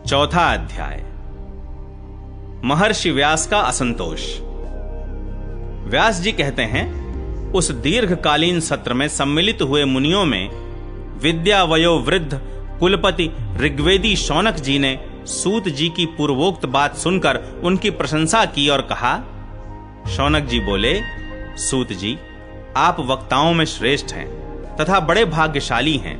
चौथा अध्याय। महर्षि व्यास का असंतोष। व्यास जी कहते हैं, उस दीर्घकालीन सत्र में सम्मिलित हुए मुनियों में विद्या वयो वृद्ध कुलपति ऋग्वेदी शौनक जी ने सूत जी की पूर्वोक्त बात सुनकर उनकी प्रशंसा की और कहा। शौनक जी बोले, सूत जी, आप वक्ताओं में श्रेष्ठ हैं तथा बड़े भाग्यशाली हैं।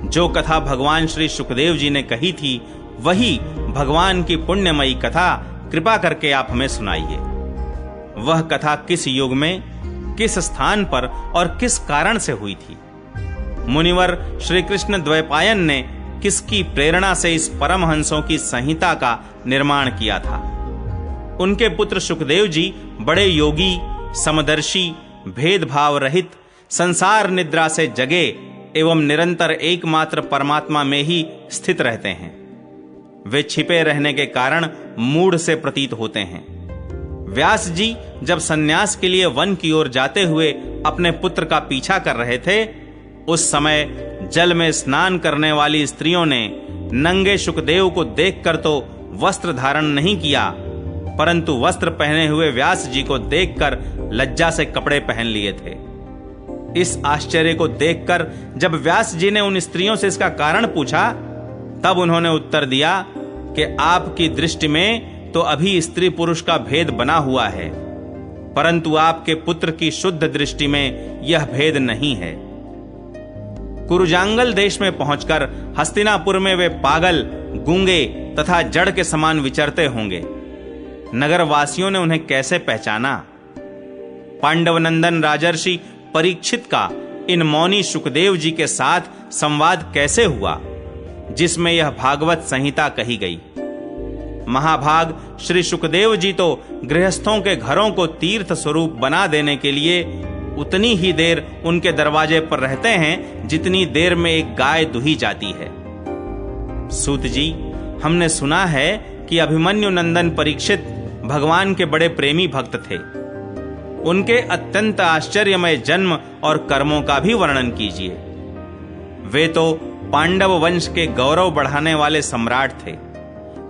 जो कथा भगवान श्री सुखदेव जी ने कही थी, वही भगवान की पुण्यमयी कथा कृपा करके आप हमें सुनाइए। वह कथा किस युग में, किस स्थान पर और किस कारण से हुई थी? मुनिवर श्री कृष्ण द्वैपायन ने किसकी प्रेरणा से इस परमहंसों की संहिता का निर्माण किया था? उनके पुत्र सुखदेव जी बड़े योगी, समदर्शी, भेदभाव रहित, संसार निद्रा से जगे एवं निरंतर एकमात्र परमात्मा में ही स्थित रहते हैं। वे छिपे रहने के कारण मूढ़ से प्रतीत होते हैं। व्यास जी जब सन्यास के लिए वन की ओर जाते हुए अपने पुत्र का पीछा कर रहे थे, उस समय जल में स्नान करने वाली स्त्रियों ने नंगे सुखदेव को देखकर तो वस्त्र धारण नहीं किया, परंतु वस्त्र पहने हुए व्यास जी को देखकर लज्जा से कपड़े पहन लिए थे। इस आश्चर्य को देखकर जब व्यास जी ने उन स्त्रियों से इसका कारण पूछा, तब उन्होंने उत्तर दिया कि आपकी दृष्टि में तो अभी स्त्री पुरुष का भेद बना हुआ है, परंतु आपके पुत्र की शुद्ध दृष्टि में यह भेद नहीं है। कुरुजांगल देश में पहुंचकर हस्तिनापुर में वे पागल, गूंगे तथा जड़ के समान विचरते होंगे। नगर वासियों ने उन्हें कैसे पहचाना? पांडवनंदन राजर्षि परीक्षित का इन मौनी सुखदेव जी के साथ संवाद कैसे हुआ, जिसमें यह भागवत संहिता कही गई? महाभाग श्री सुखदेव जी तो गृहस्थों के घरों को तीर्थ स्वरूप बना देने के लिए उतनी ही देर उनके दरवाजे पर रहते हैं जितनी देर में एक गाय दुही जाती है। सूत जी, हमने सुना है कि अभिमन्यु नंदन परीक्षित भगवान के बड़े प्रेमी भक्त थे। उनके अत्यंत आश्चर्यमय जन्म और कर्मों का भी वर्णन कीजिए। वे तो पांडव वंश के गौरव बढ़ाने वाले सम्राट थे।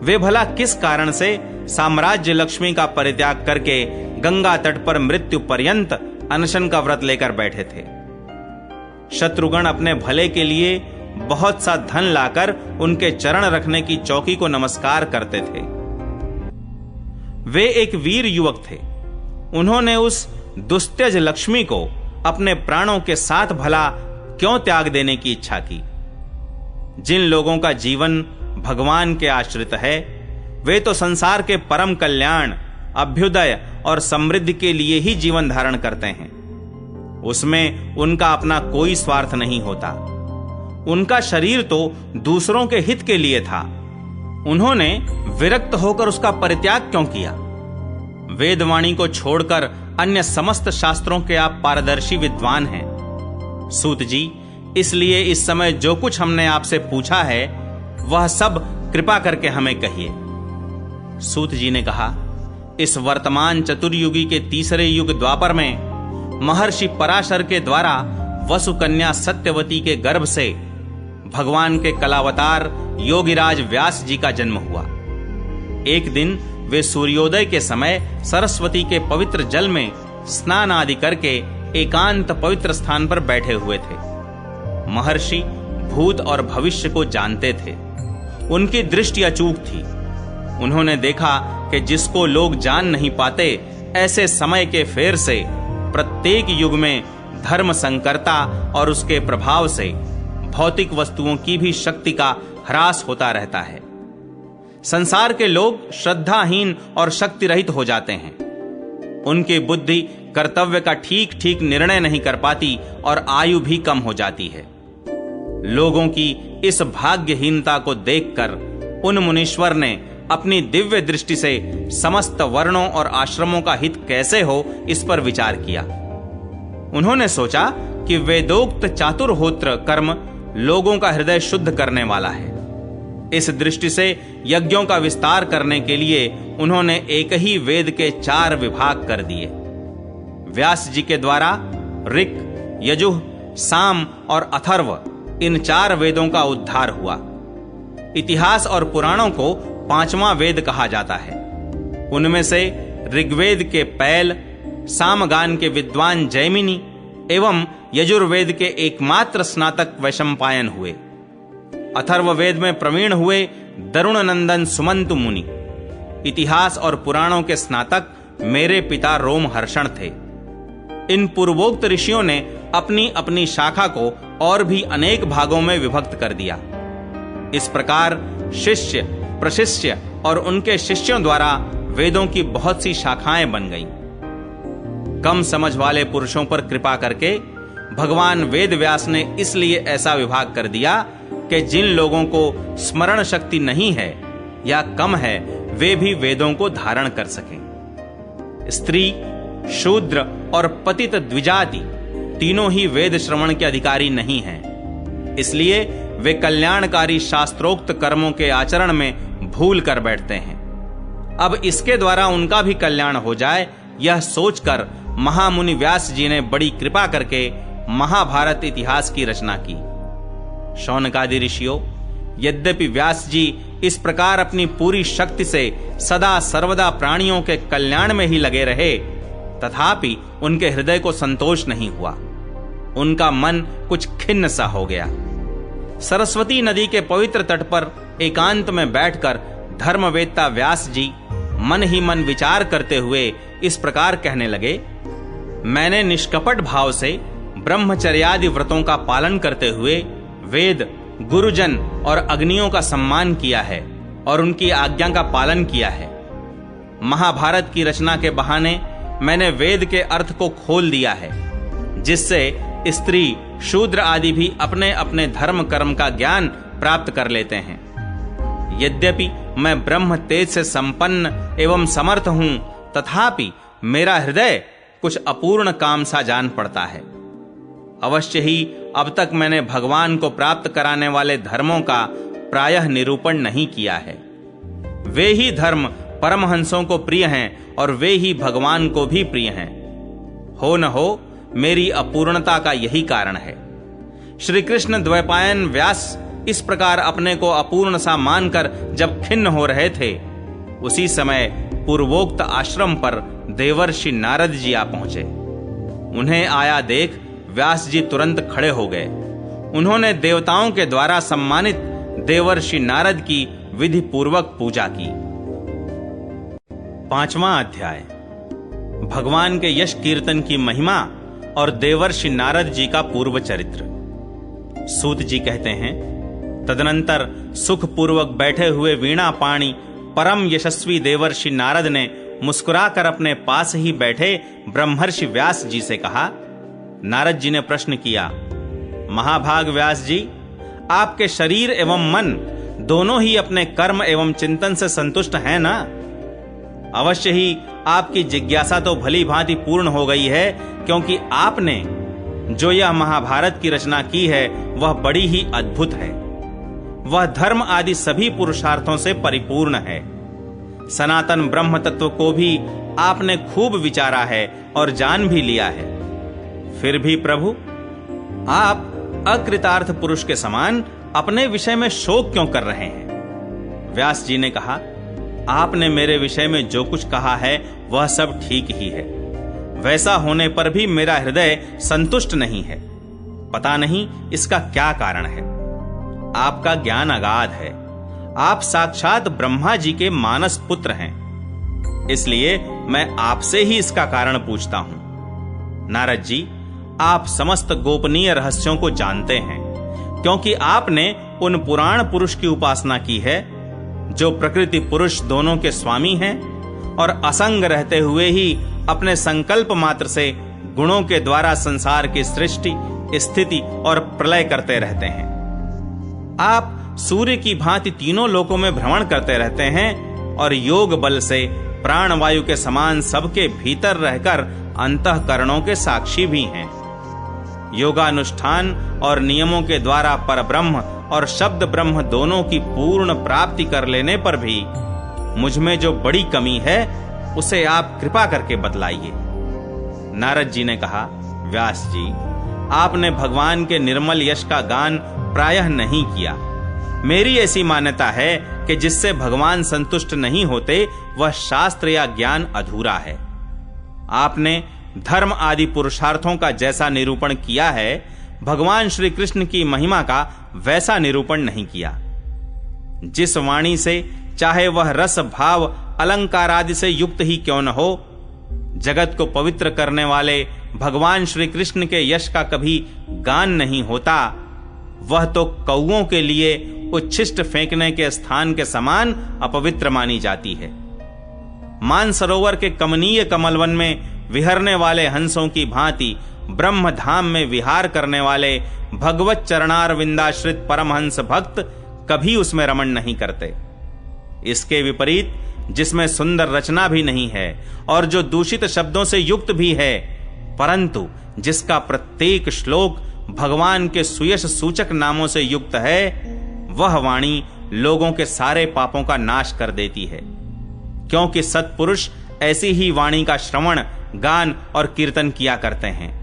वे भला किस कारण से साम्राज्य लक्ष्मी का परित्याग करके गंगा तट पर मृत्यु पर्यंत अनशन का व्रत लेकर बैठे थे? शत्रुगण अपने भले के लिए बहुत सा धन लाकर उनके चरण रखने की चौकी को नमस्कार करते थे। वे एक वीर युवक थे। उन्होंने उस दुस्त्यज लक्ष्मी को अपने प्राणों के साथ भला क्यों त्याग देने की इच्छा की? जिन लोगों का जीवन भगवान के आश्रित है, वे तो संसार के परम कल्याण, अभ्युदय और समृद्धि के लिए ही जीवन धारण करते हैं। उसमें उनका अपना कोई स्वार्थ नहीं होता। उनका शरीर तो दूसरों के हित के लिए था। उन्होंने विरक्त होकर उसका परित्याग क्यों किया? वेदवाणी को छोड़कर अन्य समस्त शास्त्रों के आप पारदर्शी विद्वान हैं। सूत जी, इसलिए इस समय जो कुछ हमने आपसे पूछा है, वह सब कृपा करके हमें कहिए। सूत जी ने कहा, इस वर्तमान चतुर्युगी के तीसरे युग द्वापर में महर्षि पराशर के द्वारा वसुकन्या सत्यवती के गर्भ से भगवान के कलावतार योगिराज व्यास जी का जन्म हुआ। एक दिन वे सूर्योदय के समय सरस्वती के पवित्र जल में स्नान आदि करके एकांत पवित्र स्थान पर बैठे हुए थे। महर्षि भूत और भविष्य को जानते थे। उनकी दृष्टि अचूक थी। उन्होंने देखा कि जिसको लोग जान नहीं पाते, ऐसे समय के फेर से प्रत्येक युग में धर्म संकरता और उसके प्रभाव से भौतिक वस्तुओं की भी शक्ति का ह्रास होता रहता है। संसार के लोग श्रद्धाहीन और शक्ति रहित हो जाते हैं। उनकी बुद्धि कर्तव्य का ठीक ठीक निर्णय नहीं कर पाती और आयु भी कम हो जाती है। लोगों की इस भाग्यहीनता को देखकर उन मुनीश्वर ने अपनी दिव्य दृष्टि से समस्त वर्णों और आश्रमों का हित कैसे हो, इस पर विचार किया। उन्होंने सोचा कि वेदोक्त चातुर्होत्र कर्म लोगों का हृदय शुद्ध करने वाला है। इस दृष्टि से यज्ञों का विस्तार करने के लिए उन्होंने एक ही वेद के 4 विभाग कर दिए। व्यास जी के द्वारा ऋक्, यजुः, साम और अथर्व, इन 4 वेदों का उद्धार हुआ। इतिहास और पुराणों को पांचवा वेद कहा जाता है। उनमें से ऋग्वेद के पैल, सामगान के विद्वान जैमिनी एवं यजुर्वेद के एकमात्र स्नातक वैशंपायन हुए। अथर्ववेद में प्रवीण हुए दरुण नंदन सुमंतु मुनि। इतिहास और पुराणों के स्नातक मेरे पिता रोमहर्षण थे। इन पूर्वोक्त ऋषियों ने अपनी अपनी शाखा को और भी अनेक भागों में विभक्त कर दिया। इस प्रकार शिष्य, प्रशिष्य और उनके शिष्यों द्वारा वेदों की बहुत सी शाखाएं बन गईं। कम समझ वाले पुरुषों पर कृपा करके भगवान वेद व्यास ने इसलिए ऐसा विभाग कर दिया कि जिन लोगों को स्मरण शक्ति नहीं है या कम है, वे भी वेदों को धारण कर सकें। स्त्री, शूद्र और पतित द्विजाति तीनों ही वेद श्रवण के अधिकारी नहीं हैं। इसलिए वे कल्याणकारी शास्त्रोक्त कर्मों के आचरण में भूल कर बैठते हैं। अब इसके द्वारा उनका भी कल्याण हो जाए, यह सोचकर महामुनि व्यास जी ने बड़ी कृपा करके महाभारत इतिहास की रचना की। शौनकादि ऋषियों, यद्यपि व्यास जी इस प्रकार अपनी पूरी शक्ति से सदा सर्वदा प्राणियों के कल्याण में ही लगे रहे, तथापि उनके हृदय को संतोष नहीं हुआ। उनका मन कुछ खिन्न सा हो गया। सरस्वती नदी के पवित्र तट पर एकांत में बैठकर धर्मवेत्ता व्यास जी मन ही मन विचार करते हुए इस प्रकार कहने लगे, मैंने निष्कपट भाव से ब्रह्मचर्यादि व्रतों का पालन करते हुए वेद, गुरुजन और अग्नियों का सम्मान किया है और उनकी आज्ञा का पालन किया है। महाभारत की रचना के बहाने मैंने वेद के अर्थ को खोल दिया है, जिससे स्त्री, शूद्र आदि भी अपने अपने धर्म कर्म का ज्ञान प्राप्त कर लेते हैं। यद्यपि मैं ब्रह्म तेज से संपन्न एवं समर्थ हूं, तथापि मेरा हृदय कुछ अपूर्ण काम सा जान पड़ता है। अवश्य ही अब तक मैंने भगवान को प्राप्त कराने वाले धर्मों का प्रायः निरूपण नहीं किया है। वे ही धर्म परमहंसों को प्रिय हैं और वे ही भगवान को भी प्रिय हैं। हो न हो मेरी अपूर्णता का यही कारण है। श्री कृष्ण द्वैपायन व्यास इस प्रकार अपने को अपूर्ण सा मानकर जब खिन्न हो रहे थे, उसी समय पूर्वोक्त आश्रम पर देवर्षि नारद जी आ पहुंचे। उन्हें आया देख व्यास जी तुरंत खड़े हो गए। उन्होंने देवताओं के द्वारा सम्मानित देवर्षि नारद की विधि पूर्वक पूजा की। 5वां अध्याय, भगवान के यश कीर्तन की महिमा और देवर्षि नारद जी का पूर्व चरित्र। सूत जी कहते हैं, तदनंतर सुखपूर्वक बैठे हुए वीणा पाणी परम यशस्वी देवर्षि नारद ने मुस्कुराकर अपने पास ही बैठे ब्रह्मर्षि व्यास जी से कहा। नारद जी ने प्रश्न किया, महाभाग व्यास जी, आपके शरीर एवं मन दोनों ही अपने कर्म एवं चिंतन से संतुष्ट हैं ना? अवश्य ही आपकी जिज्ञासा तो भली भांति पूर्ण हो गई है, क्योंकि आपने जो यह महाभारत की रचना की है वह बड़ी ही अद्भुत है। वह धर्म आदि सभी पुरुषार्थों से परिपूर्ण है। सनातन ब्रह्म तत्व को भी आपने खूब विचारा है और जान भी लिया है। फिर भी प्रभु, आप अकृतार्थ पुरुष के समान अपने विषय में शोक क्यों कर रहे हैं? व्यास जी ने कहा, आपने मेरे विषय में जो कुछ कहा है वह सब ठीक ही है। वैसा होने पर भी मेरा हृदय संतुष्ट नहीं है। पता नहीं इसका क्या कारण है। आपका ज्ञान अगाध है। आप साक्षात ब्रह्मा जी के मानस पुत्र हैं। इसलिए मैं आपसे ही इसका कारण पूछता हूं। नारद जी, आप समस्त गोपनीय रहस्यों को जानते हैं, क्योंकि आपने उन पुराण पुरुष की उपासना की है जो प्रकृति पुरुष दोनों के स्वामी हैं और असंग रहते हुए ही अपने संकल्प मात्र से गुणों के द्वारा संसार की सृष्टि, स्थिति और प्रलय करते रहते हैं। आप सूर्य की भांति तीनों लोकों में भ्रमण करते रहते हैं और योग बल से प्राणवायु के समान सबके भीतर रहकर अंतःकरणों के साक्षी भी हैं। योगानुष्ठान और नियमों के द्वारा परब्रह्म और शब्द ब्रह्म दोनों की पूर्ण प्राप्ति कर लेने पर भी मुझ में जो बड़ी कमी है उसे आप कृपा करके बतलाइए। नारद जी ने कहा, व्यास जी, आपने भगवान के निर्मल यश का गान प्रायः नहीं किया। मेरी ऐसी मान्यता है कि जिससे भगवान संतुष्ट नहीं होते वह शास्त्र या ज्ञान अधूरा है। आपने धर्म आदि पुरुषार्थों का जैसा निरूपण किया है, भगवान श्री कृष्ण की महिमा का वैसा निरूपण नहीं किया। जिस वाणी से चाहे वह रस भाव अलंकार आदि से युक्त ही क्यों न हो, जगत को पवित्र करने वाले भगवान श्री कृष्ण के यश का कभी गान नहीं होता। वह तो कौओं के लिए उच्छिष्ट फेंकने के स्थान के समान अपवित्र मानी जाती है। मानसरोवर के कमनीय कमलवन में विहरने वाले हंसों की भांति ब्रह्म धाम में विहार करने वाले भगवत चरणार विंदाश्रित परमहंस भक्त कभी उसमें रमण नहीं करते। इसके विपरीत जिसमें सुंदर रचना भी नहीं है और जो दूषित शब्दों से युक्त भी है, परंतु जिसका प्रत्येक श्लोक भगवान के सुयश सूचक नामों से युक्त है, वह वाणी लोगों के सारे पापों का नाश कर देती है। क्योंकि सत्पुरुष ऐसी ही वाणी का श्रवण, गान और कीर्तन किया करते हैं।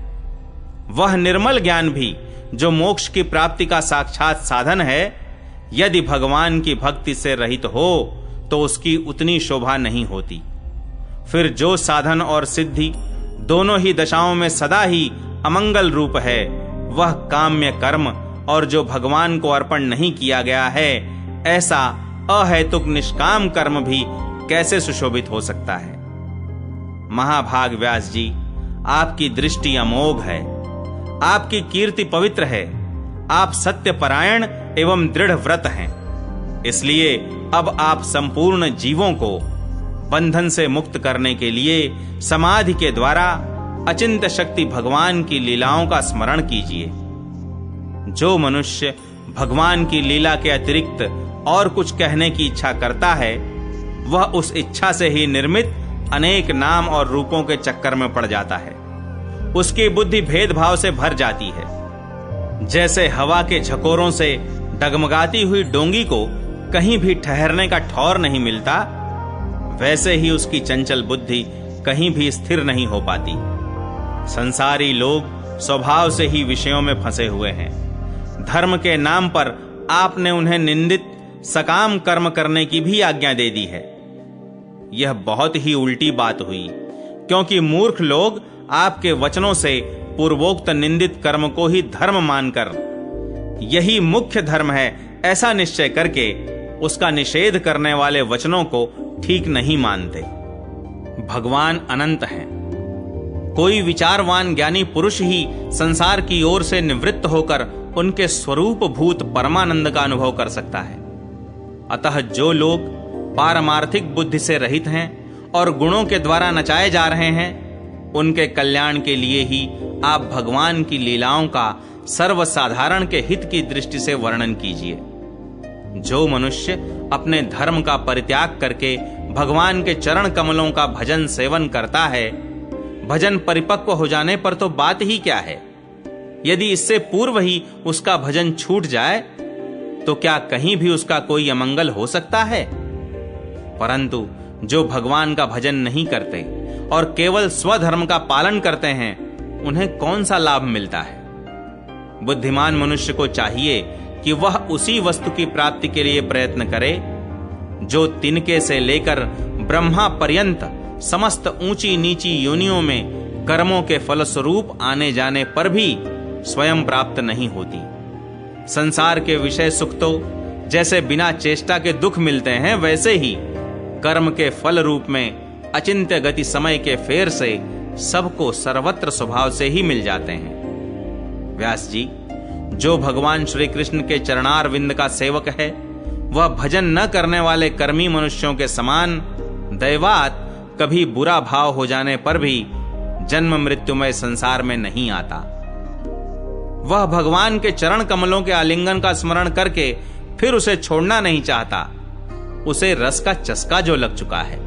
वह निर्मल ज्ञान भी जो मोक्ष की प्राप्ति का साक्षात साधन है, यदि भगवान की भक्ति से रहित हो तो उसकी उतनी शोभा नहीं होती। फिर जो साधन और सिद्धि दोनों ही दशाओं में सदा ही अमंगल रूप है, वह काम्य कर्म और जो भगवान को अर्पण नहीं किया गया है, ऐसा अहेतुक निष्काम कर्म भी कैसे सुशोभित हो सकता है। महाभाग व्यास जी, आपकी दृष्टि अमोघ है, आपकी कीर्ति पवित्र है, आप सत्यपरायण एवं दृढ़ व्रत हैं। इसलिए अब आप संपूर्ण जीवों को बंधन से मुक्त करने के लिए समाधि के द्वारा अचिंत्य शक्ति भगवान की लीलाओं का स्मरण कीजिए। जो मनुष्य भगवान की लीला के अतिरिक्त और कुछ कहने की इच्छा करता है, वह उस इच्छा से ही निर्मित अनेक नाम और रूपों के चक्कर में पड़ जाता है। उसकी बुद्धि भेदभाव से भर जाती है। जैसे हवा के झकोरों से डगमगाती हुई डोंगी को कहीं भी ठहरने का ठौर नहीं मिलता, वैसे ही उसकी चंचल बुद्धि कहीं भी स्थिर नहीं हो पाती। संसारी लोग स्वभाव से ही विषयों में फंसे हुए हैं। धर्म के नाम पर आपने उन्हें निंदित सकाम कर्म करने की भी आज्ञा दे दी है। यह बहुत ही उल्टी बात हुई, क्योंकि मूर्ख लोग आपके वचनों से पूर्वोक्त निंदित कर्म को ही धर्म मानकर यही मुख्य धर्म है ऐसा निश्चय करके उसका निषेध करने वाले वचनों को ठीक नहीं मानते। भगवान अनंत हैं। कोई विचारवान ज्ञानी पुरुष ही संसार की ओर से निवृत्त होकर उनके स्वरूप भूत परमानंद का अनुभव कर सकता है। अतः जो लोग पारमार्थिक बुद्धि से रहित हैं और गुणों के द्वारा नचाए जा रहे हैं, उनके कल्याण के लिए ही आप भगवान की लीलाओं का सर्वसाधारण के हित की दृष्टि से वर्णन कीजिए। जो मनुष्य अपने धर्म का परित्याग करके भगवान के चरण कमलों का भजन सेवन करता है, भजन परिपक्व हो जाने पर तो बात ही क्या है। यदि इससे पूर्व ही उसका भजन छूट जाए तो क्या कहीं भी उसका कोई अमंगल हो सकता है। परंतु जो भगवान का भजन नहीं करते और केवल स्वधर्म का पालन करते हैं, उन्हें कौन सा लाभ मिलता है। बुद्धिमान मनुष्य को चाहिए कि वह उसी वस्तु की प्राप्ति के लिए प्रयत्न करे जो तिनके से लेकर ब्रह्मा पर्यंत समस्त ऊंची नीची योनियों में कर्मों के फलस्वरूप आने जाने पर भी स्वयं प्राप्त नहीं होती। संसार के विषय सुख तो जैसे बिना चेष्टा के दुख मिलते हैं, वैसे ही कर्म के फल रूप में अचिंत्य गति समय के फेर से सबको सर्वत्र स्वभाव से ही मिल जाते हैं। व्यास जी, जो भगवान श्री कृष्ण के चरणार विंद का सेवक है, वह भजन न करने वाले कर्मी मनुष्यों के समान दैवात कभी बुरा भाव हो जाने पर भी जन्म मृत्युमय संसार में नहीं आता। वह भगवान के चरण कमलों के आलिंगन का स्मरण करके फिर उसे छोड़ना नहीं चाहता। उसे रस का चस्का जो लग चुका है।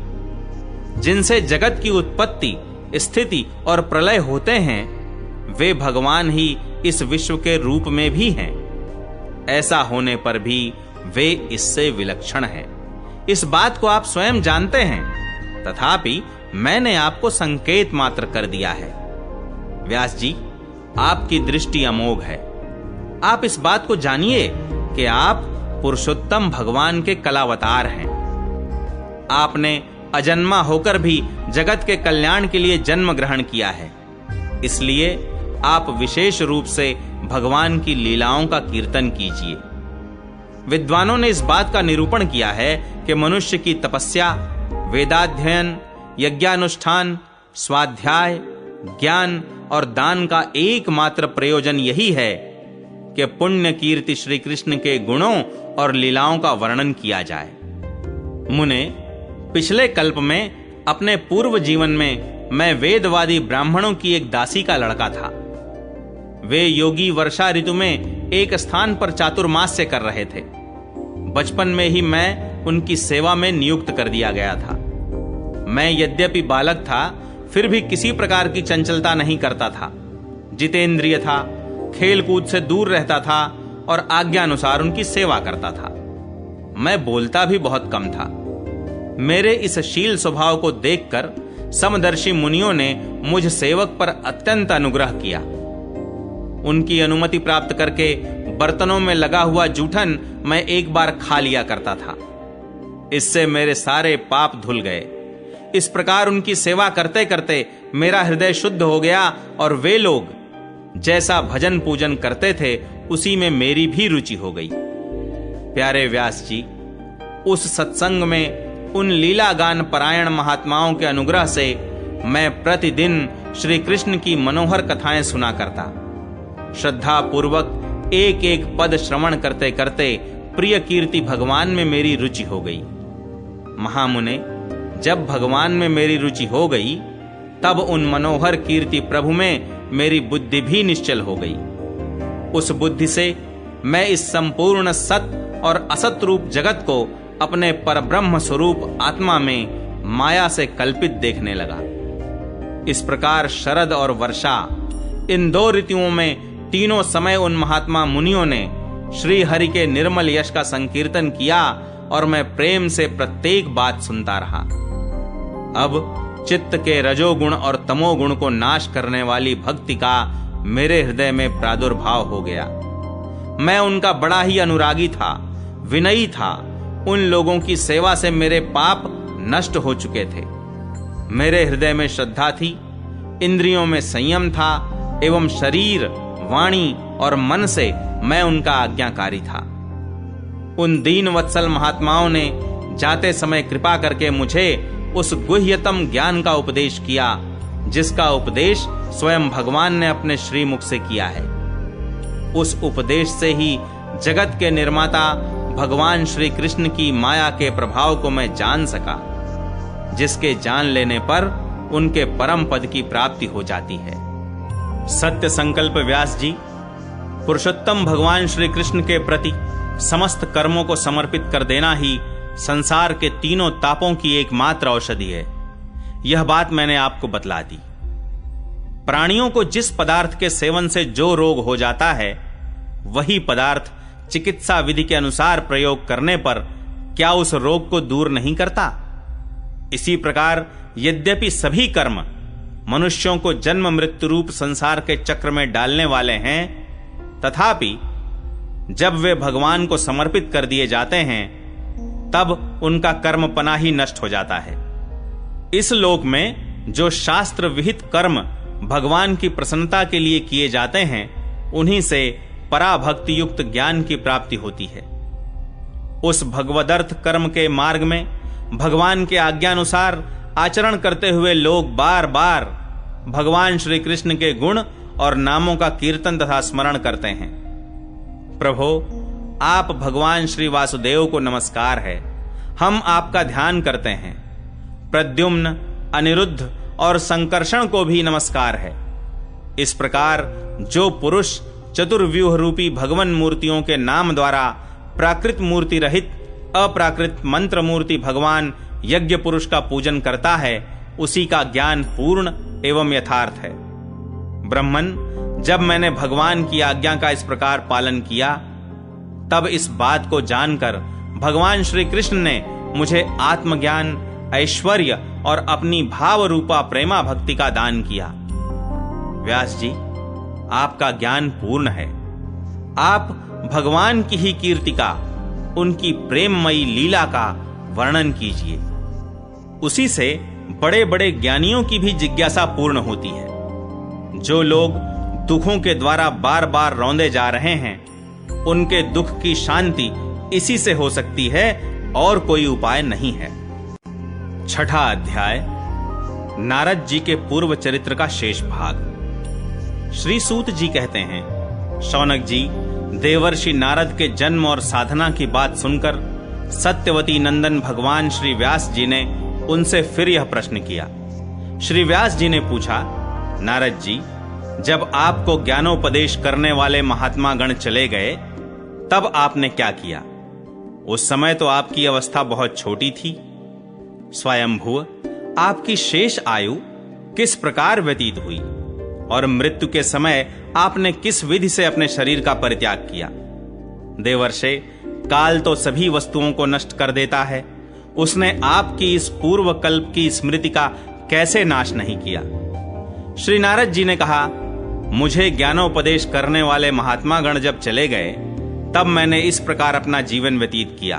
जिनसे जगत की उत्पत्ति, स्थिति और प्रलय होते हैं, वे भगवान ही इस विश्व के रूप में भी हैं। ऐसा होने पर भी वे इससे विलक्षण हैं। इस बात को आप स्वयं जानते हैं, तथापि मैंने आपको संकेत मात्र कर दिया है। व्यास जी, आपकी दृष्टि अमोघ है। आप इस बात को जानिए कि आप पुरुषोत्तम भगवान के कलावतार हैं। आपने अजन्मा होकर भी जगत के कल्याण के लिए जन्म ग्रहण किया है, इसलिए आप विशेष रूप से भगवान की लीलाओं का कीर्तन कीजिए। विद्वानों ने इस बात का निरूपण किया है कि मनुष्य की तपस्या, वेदाध्ययन, यज्ञानुष्ठान, स्वाध्याय, ज्ञान और दान का एकमात्र प्रयोजन यही है कि पुण्य कीर्ति श्री कृष्ण के गुणों और लीलाओं का वर्णन किया जाए। मुने, पिछले कल्प में अपने पूर्व जीवन में मैं वेदवादी ब्राह्मणों की एक दासी का लड़का था। वे योगी वर्षा ऋतु में एक स्थान पर चातुर्मास्य कर रहे थे। बचपन में ही मैं उनकी सेवा में नियुक्त कर दिया गया था। मैं यद्यपि बालक था, फिर भी किसी प्रकार की चंचलता नहीं करता था। जितेंद्रिय था, खेल कूद से दूर रहता था और आज्ञानुसार उनकी सेवा करता था। मैं बोलता भी बहुत कम था। मेरे इस शील स्वभाव को देखकर समदर्शी मुनियों ने मुझ सेवक पर अत्यंत अनुग्रह किया। उनकी अनुमति प्राप्त करके बर्तनों में लगा हुआ जूठन मैं एक बार खा लिया करता था। इससे मेरे सारे पाप धुल गए। इस प्रकार उनकी सेवा करते करते मेरा हृदय शुद्ध हो गया और वे लोग जैसा भजन पूजन करते थे उसी में मेरी भी रुचि हो गई। प्यारे व्यास जी, उस सत्संग में उन लीला गान परायण महात्माओं के अनुग्रह से मैं प्रतिदिन श्री कृष्ण की मनोहर कथाएं सुना करता। श्रद्धा पूर्वक एक एक पद श्रवण करते करते प्रिय कीर्ति भगवान में मेरी रुचि हो गई। महामुने, जब भगवान में मेरी रुचि हो गई, तब उन मनोहर कीर्ति प्रभु में मेरी बुद्धि भी निश्चल हो गई। उस बुद्धि से मैं इस संपूर्ण सत और असत रूप जगत को अपने परब्रह्म स्वरूप आत्मा में माया से कल्पित देखने लगा। इस प्रकार शरद और वर्षा, इन दो ऋतुओं में तीनों समय उन महात्मा मुनियों ने श्री हरि के निर्मल यश का संकीर्तन किया और मैं प्रेम से प्रत्येक बात सुनता रहा। अब चित्त के रजोगुण और तमोगुण को नाश करने वाली भक्ति का मेरे हृदय में प्रादुर्भाव हो गया। मैं उनका बड़ा ही अनुरागी था, विनयी था। उन लोगों की सेवा से मेरे पाप नष्ट हो चुके थे। मेरे हृदय में श्रद्धा थी, इंद्रियों में संयम था एवं शरीर, वाणी और मन से मैं उनका आज्ञाकारी था। उन दीन वत्सल महात्माओं ने जाते समय कृपा करके मुझे उस गुह्यतम ज्ञान का उपदेश किया, जिसका उपदेश स्वयं भगवान ने अपने श्रीमुख से किया है। उस उपदेश से ही जगत के निर्माता भगवान श्री कृष्ण की माया के प्रभाव को मैं जान सका, जिसके जान लेने पर उनके परम पद की प्राप्ति हो जाती है। सत्य संकल्प व्यास जी, पुरुषोत्तम भगवान श्री कृष्ण के प्रति समस्त कर्मों को समर्पित कर देना ही संसार के तीनों तापों की एकमात्र औषधि है। यह बात मैंने आपको बतला दी। प्राणियों को जिस पदार्थ के सेवन से जो रोग हो जाता है, वही पदार्थ चिकित्सा विधि के अनुसार प्रयोग करने पर क्या उस रोग को दूर नहीं करता? इसी प्रकार यद्यपि सभी कर्म मनुष्यों को जन्म मृत्यु रूप संसार के चक्र में डालने वाले हैं, तथापि जब वे भगवान को समर्पित कर दिए जाते हैं, तब उनका कर्म पना ही नष्ट हो जाता है। इस लोक में जो शास्त्र विहित कर्म भगवान की प्रसन्नता के लिए किए जाते हैं, उन्हीं से पराभक्ति युक्त ज्ञान की प्राप्ति होती है। उस भगवदर्थ कर्म के मार्ग में भगवान के आज्ञानुसार आचरण करते हुए लोग बार बार भगवान श्री कृष्ण के गुण और नामों का कीर्तन तथा स्मरण करते हैं। प्रभो, आप भगवान श्री वासुदेव को नमस्कार है, हम आपका ध्यान करते हैं। प्रद्युम्न, अनिरुद्ध और संकर्षण को भी नमस्कार है। इस प्रकार जो पुरुष चतुर्व्यूह रूपी भगवान मूर्तियों के नाम द्वारा प्राकृत मूर्ति रहित अप्राकृत मंत्र मूर्ति भगवान यज्ञ पुरुष का पूजन करता है, उसी का ज्ञान पूर्ण एवं यथार्थ है। ब्रह्मन, जब मैंने भगवान की आज्ञा का इस प्रकार पालन किया, तब इस बात को जानकर भगवान श्री कृष्ण ने मुझे आत्मज्ञान, ऐश्वर्य और अपनी भाव रूपा प्रेमा भक्ति का दान किया। व्यास जी, आपका ज्ञान पूर्ण है। आप भगवान की ही कीर्ति का उनकी प्रेममयी लीला का वर्णन कीजिए। उसी से बड़े बड़े ज्ञानियों की भी जिज्ञासा पूर्ण होती है। जो लोग दुखों के द्वारा बार बार रौंदे जा रहे हैं, उनके दुख की शांति इसी से हो सकती है और कोई उपाय नहीं है। छठा अध्याय, नारद जी के पूर्व चरित्र का शेष भाग। श्री सूत जी कहते हैं, शौनक जी, देवर्षि नारद के जन्म और साधना की बात सुनकर सत्यवती नंदन भगवान श्री व्यास जी ने उनसे फिर यह प्रश्न किया। श्री व्यास जी ने पूछा, नारद जी, जब आपको ज्ञानोपदेश करने वाले महात्मा गण चले गए, तब आपने क्या किया? उस समय तो आपकी अवस्था बहुत छोटी थी। स्वयंभुव, आपकी शेष आयु किस प्रकार व्यतीत हुई और मृत्यु के समय आपने किस विधि से अपने शरीर का परित्याग किया? देवर्षे, काल तो सभी वस्तुओं को नष्ट कर देता है। उसने आपकी इस पूर्व कल्प की स्मृति का कैसे नाश नहीं किया? श्री नारद जी ने कहा, मुझे ज्ञानोपदेश करने वाले महात्मा गण जब चले गए, तब मैंने इस प्रकार अपना जीवन व्यतीत किया।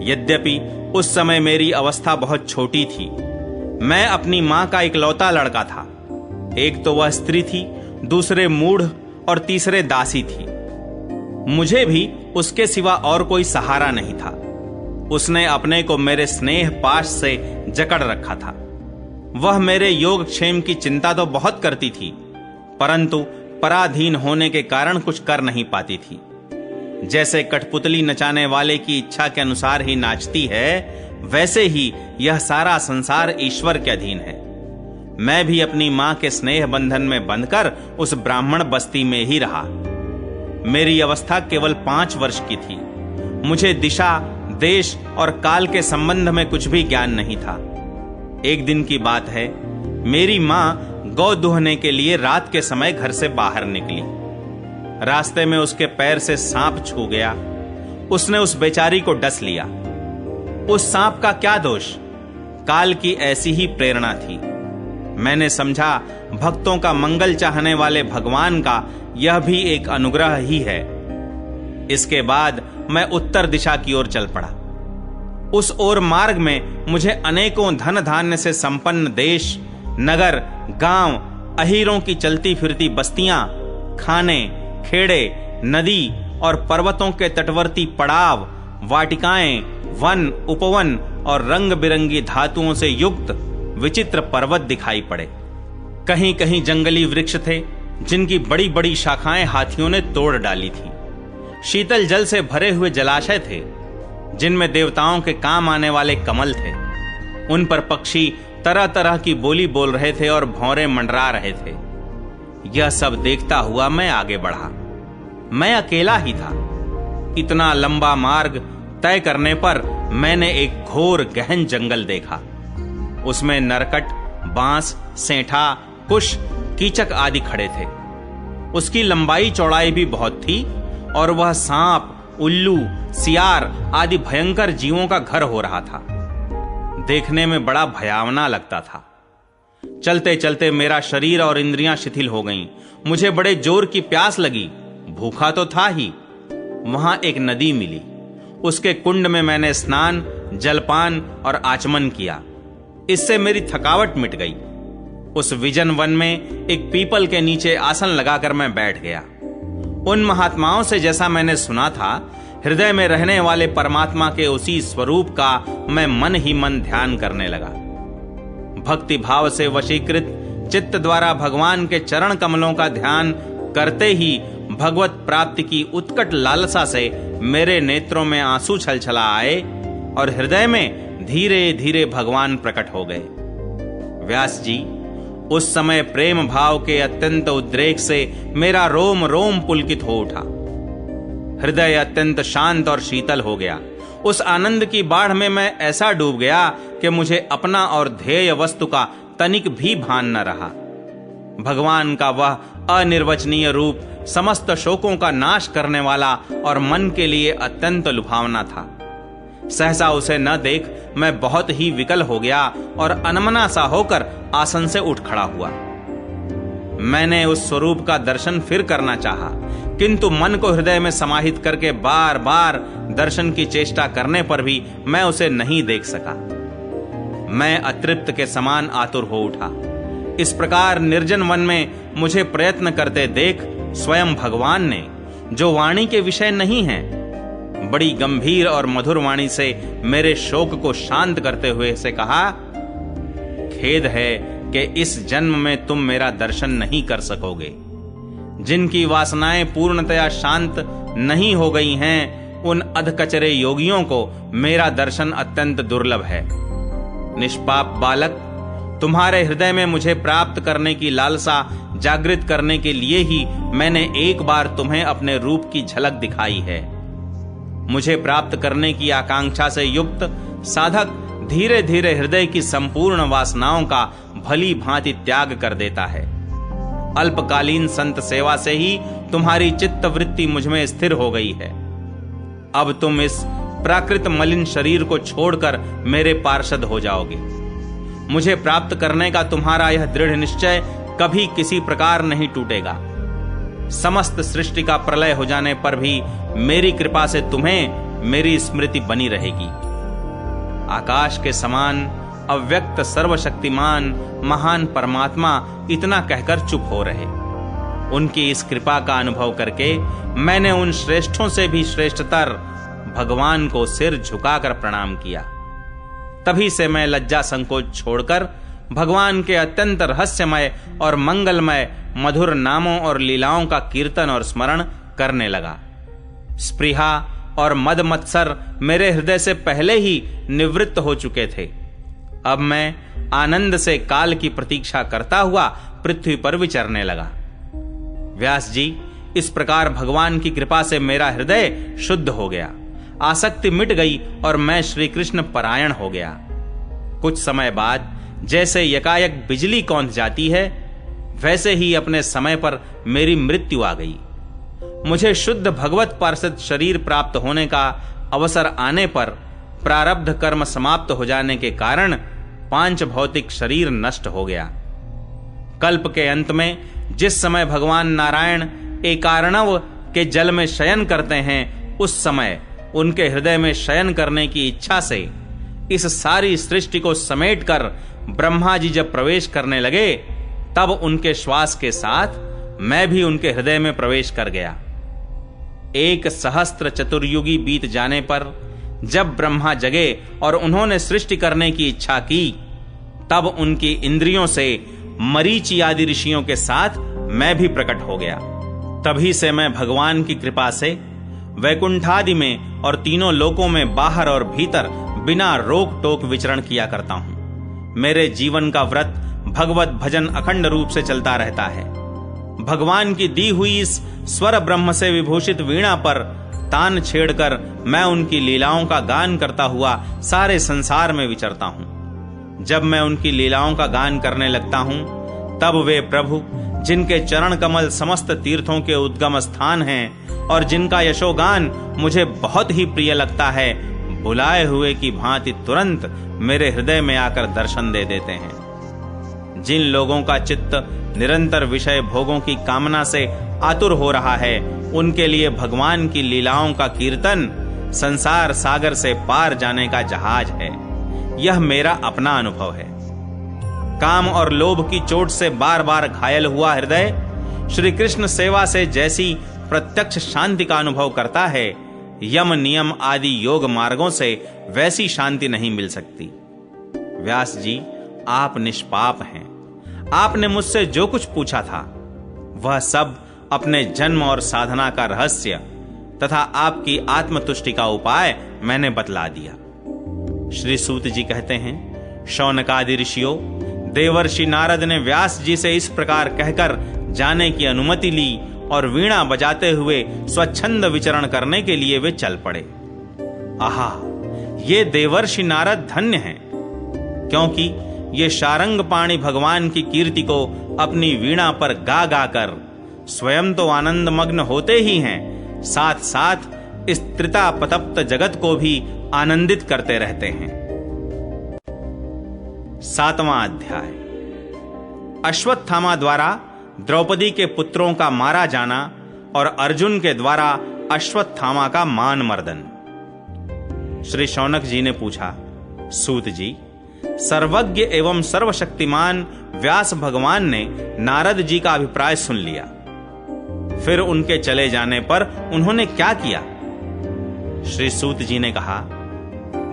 यद्यपि उस समय मेरी अवस्था बहुत छोटी थी। मैं अपनी मां का इकलौता लड़का था। एक तो वह स्त्री थी, दूसरे मूढ़ और तीसरे दासी थी। मुझे भी उसके सिवा और कोई सहारा नहीं था। उसने अपने को मेरे स्नेह पाश से जकड़ रखा था। वह मेरे योगक्षेम की चिंता तो बहुत करती थी, परंतु पराधीन होने के कारण कुछ कर नहीं पाती थी। जैसे कठपुतली नचाने वाले की इच्छा के अनुसार ही नाचती है, वैसे ही यह सारा संसार ईश्वर के अधीन है। मैं भी अपनी मां के स्नेह बंधन में बंधकर उस ब्राह्मण बस्ती में ही रहा। मेरी अवस्था केवल 5 वर्ष की थी। मुझे दिशा, देश और काल के संबंध में कुछ भी ज्ञान नहीं था। एक दिन की बात है, मेरी मां गौ दुहने के लिए रात के समय घर से बाहर निकली। रास्ते में उसके पैर से सांप छू गया। उसने उस बेचारी को डस लिया। उस सांप का क्या दोष? काल की ऐसी ही प्रेरणा थी। मैंने समझा, भक्तों का मंगल चाहने वाले भगवान का यह भी एक अनुग्रह ही है। इसके बाद मैं उत्तर दिशा की ओर चल पड़ा। उस ओर मार्ग में मुझे अनेकों धन धान्य से संपन्न देश, नगर, गांव, अहीरों की चलती फिरती बस्तियां, खाने, खेड़े, नदी और पर्वतों के तटवर्ती पड़ाव, वाटिकाएं, वन, उपवन और रंग बिरंगी धातुओं से युक्त विचित्र पर्वत दिखाई पड़े। कहीं कहीं जंगली वृक्ष थे, जिनकी बड़ी बड़ी शाखाएं हाथियों ने तोड़ डाली थी। शीतल जल से भरे हुए जलाशय थे, जिनमें देवताओं के काम आने वाले कमल थे। उन पर पक्षी तरह तरह की बोली बोल रहे थे और भौंरे मंडरा रहे थे। यह सब देखता हुआ मैं आगे बढ़ा। मैं अकेला ही था। इतना लंबा मार्ग तय करने पर मैंने एक घोर गहन जंगल देखा। उसमें नरकट, बांस, सेंठा, कुश, कीचक आदि खड़े थे। उसकी लंबाई चौड़ाई भी बहुत थी और वह सांप, उल्लू, सियार आदि भयंकर जीवों का घर हो रहा था। देखने में बड़ा भयावना लगता था। चलते चलते मेरा शरीर और इंद्रियां शिथिल हो गईं। मुझे बड़े जोर की प्यास लगी। भूखा तो था ही। वहां एक नदी मिली। उसके कुंड में मैंने स्नान, जलपान और आचमन किया। इससे मेरी थकावट मिट गई। उस विजन वन में एक पीपल के नीचे आसन लगाकर मैं बैठ गया। उन महात्माओं से जैसा मैंने सुना था, हृदय में रहने वाले परमात्मा के उसी स्वरूप का मैं मन ही मन ध्यान करने लगा। भक्ति भाव से वशीकृत चित्त द्वारा भगवान के चरण कमलों का ध्यान करते ही भगवत प्राप्ति की उत्कट लालसा से मेरे नेत्रों में आंसू छलछला आए और हृदय में धीरे धीरे भगवान प्रकट हो गए। व्यास जी, उस समय प्रेम भाव के अत्यंत उद्रेक से मेरा रोम रोम पुलकित हो उठा। हृदय अत्यंत शांत और शीतल हो गया। उस आनंद की बाढ़ में मैं ऐसा डूब गया कि मुझे अपना और ध्येय वस्तु का तनिक भी भान न रहा। भगवान का वह अनिर्वचनीय रूप समस्त शोकों का नाश करने वाला और मन के लिए अत्यंत लुभावना था। सहसा उसे न देख मैं बहुत ही विकल हो गया और अनमना सा होकर आसन से उठ खड़ा हुआ। मैंने उस स्वरूप का दर्शन फिर करना चाहा, किंतु मन को हृदय में समाहित करके बार बार दर्शन की चेष्टा करने पर भी मैं उसे नहीं देख सका। मैं अतृप्त के समान आतुर हो उठा। इस प्रकार निर्जन वन में मुझे प्रयत्न करते देख स्वयं भगवान ने, जो वाणी के विषय नहीं है, बड़ी गंभीर और मधुर वाणी से मेरे शोक को शांत करते हुए से कहा, खेद है कि इस जन्म में तुम मेरा दर्शन नहीं कर सकोगे। जिनकी वासनाएं पूर्णतया शांत नहीं हो गई हैं, उन अधकचरे योगियों को मेरा दर्शन अत्यंत दुर्लभ है। निष्पाप बालक, तुम्हारे हृदय में मुझे प्राप्त करने की लालसा जागृत करने के लिए ही मैंने एक बार तुम्हें अपने रूप की झलक दिखाई है। मुझे प्राप्त करने की आकांक्षा से युक्त साधक धीरे धीरे हृदय की संपूर्ण वासनाओं का भली भांति त्याग कर देता है। अल्पकालीन संत सेवा से ही तुम्हारी चित्त वृत्ति मुझमें स्थिर हो गई है। अब तुम इस प्राकृत मलिन शरीर को छोड़कर मेरे पार्षद हो जाओगे। मुझे प्राप्त करने का तुम्हारा यह दृढ़ निश्चय कभी किसी प्रकार नहीं टूटेगा। समस्त सृष्टि का प्रलय हो जाने पर भी मेरी कृपा से तुम्हें मेरी स्मृति बनी रहेगी। आकाश के समान अव्यक्त सर्वशक्तिमान महान परमात्मा इतना कहकर चुप हो रहे। उनकी इस कृपा का अनुभव करके मैंने उन श्रेष्ठों से भी श्रेष्ठतर भगवान को सिर झुकाकर प्रणाम किया। तभी से मैं लज्जा संकोच छोड़कर भगवान के अत्यंत रहस्यमय और मंगलमय मधुर नामों और लीलाओं का कीर्तन और स्मरण करने लगा। स्पृहा और मद मत्सर मेरे हृदय से पहले ही निवृत्त हो चुके थे। अब मैं आनंद से काल की प्रतीक्षा करता हुआ पृथ्वी पर विचरने लगा। व्यास जी, इस प्रकार भगवान की कृपा से मेरा हृदय शुद्ध हो गया, आसक्ति मिट गई और मैं श्री कृष्ण परायण हो गया। कुछ समय बाद जैसे यकायक बिजली कौंध जाती है, वैसे ही अपने समय पर मेरी मृत्यु आ गई। मुझे शुद्ध भगवत पार्षद शरीर प्राप्त होने का अवसर आने पर प्रारब्ध कर्म समाप्त हो जाने के कारण पांच भौतिक शरीर नष्ट हो गया। कल्प के अंत में जिस समय भगवान नारायण एकार्णव के जल में शयन करते हैं, उस समय उनके हृदय में शयन करने की इच्छा से इस सारी सृष्टि को समेटकर ब्रह्मा जी जब प्रवेश करने लगे, तब उनके श्वास के साथ मैं भी उनके हृदय में प्रवेश कर गया। 1 सहस्त्र चतुर्युगी बीत जाने पर जब ब्रह्मा जगे और उन्होंने सृष्टि करने की इच्छा की, तब उनकी इंद्रियों से मरीचि आदि ऋषियों के साथ मैं भी प्रकट हो गया। तभी से मैं भगवान की कृपा से वैकुंठादि में और तीनों लोकों में बाहर और भीतर बिना रोक टोक विचरण किया करता हूं। मेरे जीवन का व्रत भगवत भजन अखंड रूप से चलता रहता है। भगवान की दी हुई इस स्वर ब्रह्म से विभूषित वीणा पर तान छेड़कर मैं उनकी लीलाओं का गान करता हुआ सारे संसार में विचरता हूं। जब मैं उनकी लीलाओं का गान करने लगता हूं, तब वे प्रभु, जिनके चरण कमल समस्त तीर्थों के उद्गम स्थान हैं और जिनका यशोगान मुझे बहुत ही प्रिय लगता है, बुलाए हुए की भांति तुरंत मेरे हृदय में आकर दर्शन दे देते हैं। जिन लोगों का चित्त निरंतर विषय भोगों की कामना से आतुर हो रहा है, उनके लिए भगवान की लीलाओं का कीर्तन संसार सागर से पार जाने का जहाज है। यह मेरा अपना अनुभव है। काम और लोभ की चोट से बार बार घायल हुआ हृदय श्री कृष्ण सेवा से जैसी प्रत्यक्ष शांति का अनुभव करता है, यम नियम आदि योग मार्गों से वैसी शांति नहीं मिल सकती। व्यास जी, आप निष्पाप हैं। आपने मुझसे जो कुछ पूछा था, वह सब अपने जन्म और साधना का रहस्य तथा आपकी आत्मतुष्टि का उपाय मैंने बतला दिया। श्री सूत जी कहते हैं, शौनकादि ऋषियों, देवर्षि नारद ने व्यास जी से इस प्रकार कहकर जाने की अनुमति ली और वीणा बजाते हुए स्वच्छंद विचरण करने के लिए वे चल पड़े। आहा, ये देवर्षि नारद धन्य हैं, क्योंकि ये शारंग पाणी भगवान की कीर्ति को अपनी वीणा पर गा गा कर स्वयं तो आनंद मग्न होते ही हैं, साथ साथ इस त्रितापतप्त जगत को भी आनंदित करते रहते हैं। 7वां अध्याय। अश्वत्थामा द्वारा द्रौपदी के पुत्रों का मारा जाना और अर्जुन के द्वारा अश्वत्थामा का मान मर्दन। श्री शौनक जी ने पूछा, सूत जी, सर्वज्ञ एवं सर्वशक्तिमान व्यास भगवान ने नारद जी का अभिप्राय सुन लिया, फिर उनके चले जाने पर उन्होंने क्या किया? श्री सूत जी ने कहा,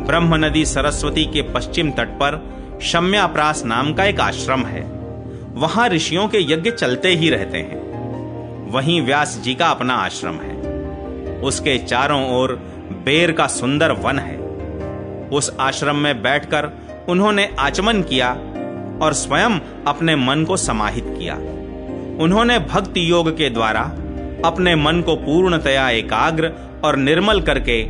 ब्रह्म नदी सरस्वती के पश्चिम तट पर शम्याप्रास नाम का एक आश्रम है। वहां ऋषियों के यज्ञ चलते ही रहते हैं। वहीं व्यास जी का अपना आश्रम है। उसके चारों ओर बेर का सुंदर वन है। उस आश्रम में बैठकर उन्होंने आचमन किया और स्वयं अपने मन को समाहित किया। उन्होंने भक्ति योग के द्वारा अपने मन को पूर्णतया एकाग्र और निर्मल करके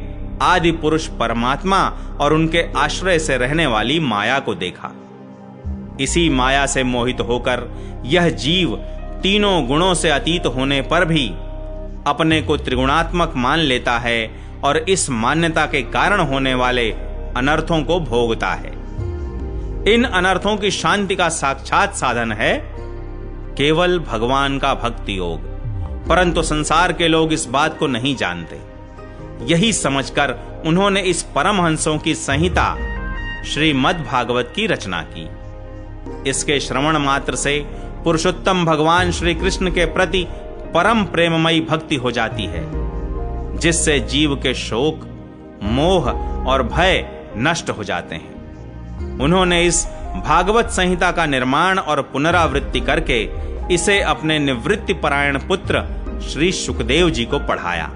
आदि पुरुष परमात्मा और उनके आश्रय से रहने वाली माया को देखा। इसी माया से मोहित होकर यह जीव तीनों गुणों से अतीत होने पर भी अपने को त्रिगुणात्मक मान लेता है और इस मान्यता के कारण होने वाले अनर्थों को भोगता है। इन अनर्थों की शांति का साक्षात साधन है केवल भगवान का भक्ति योग, परंतु संसार के लोग इस बात को नहीं जानते। यही समझकर उन्होंने इस परमहंसों की संहिता श्रीमद् भागवत की रचना की। इसके श्रवण मात्र से पुरुषोत्तम भगवान श्री कृष्ण के प्रति परम प्रेममयी भक्ति हो जाती है, जिससे जीव के शोक, मोह और भय नष्ट हो जाते हैं। उन्होंने इस भागवत संहिता का निर्माण और पुनरावृत्ति करके इसे अपने निवृत्ति परायण पुत्र श्री सुखदेव जी को पढ़ाया।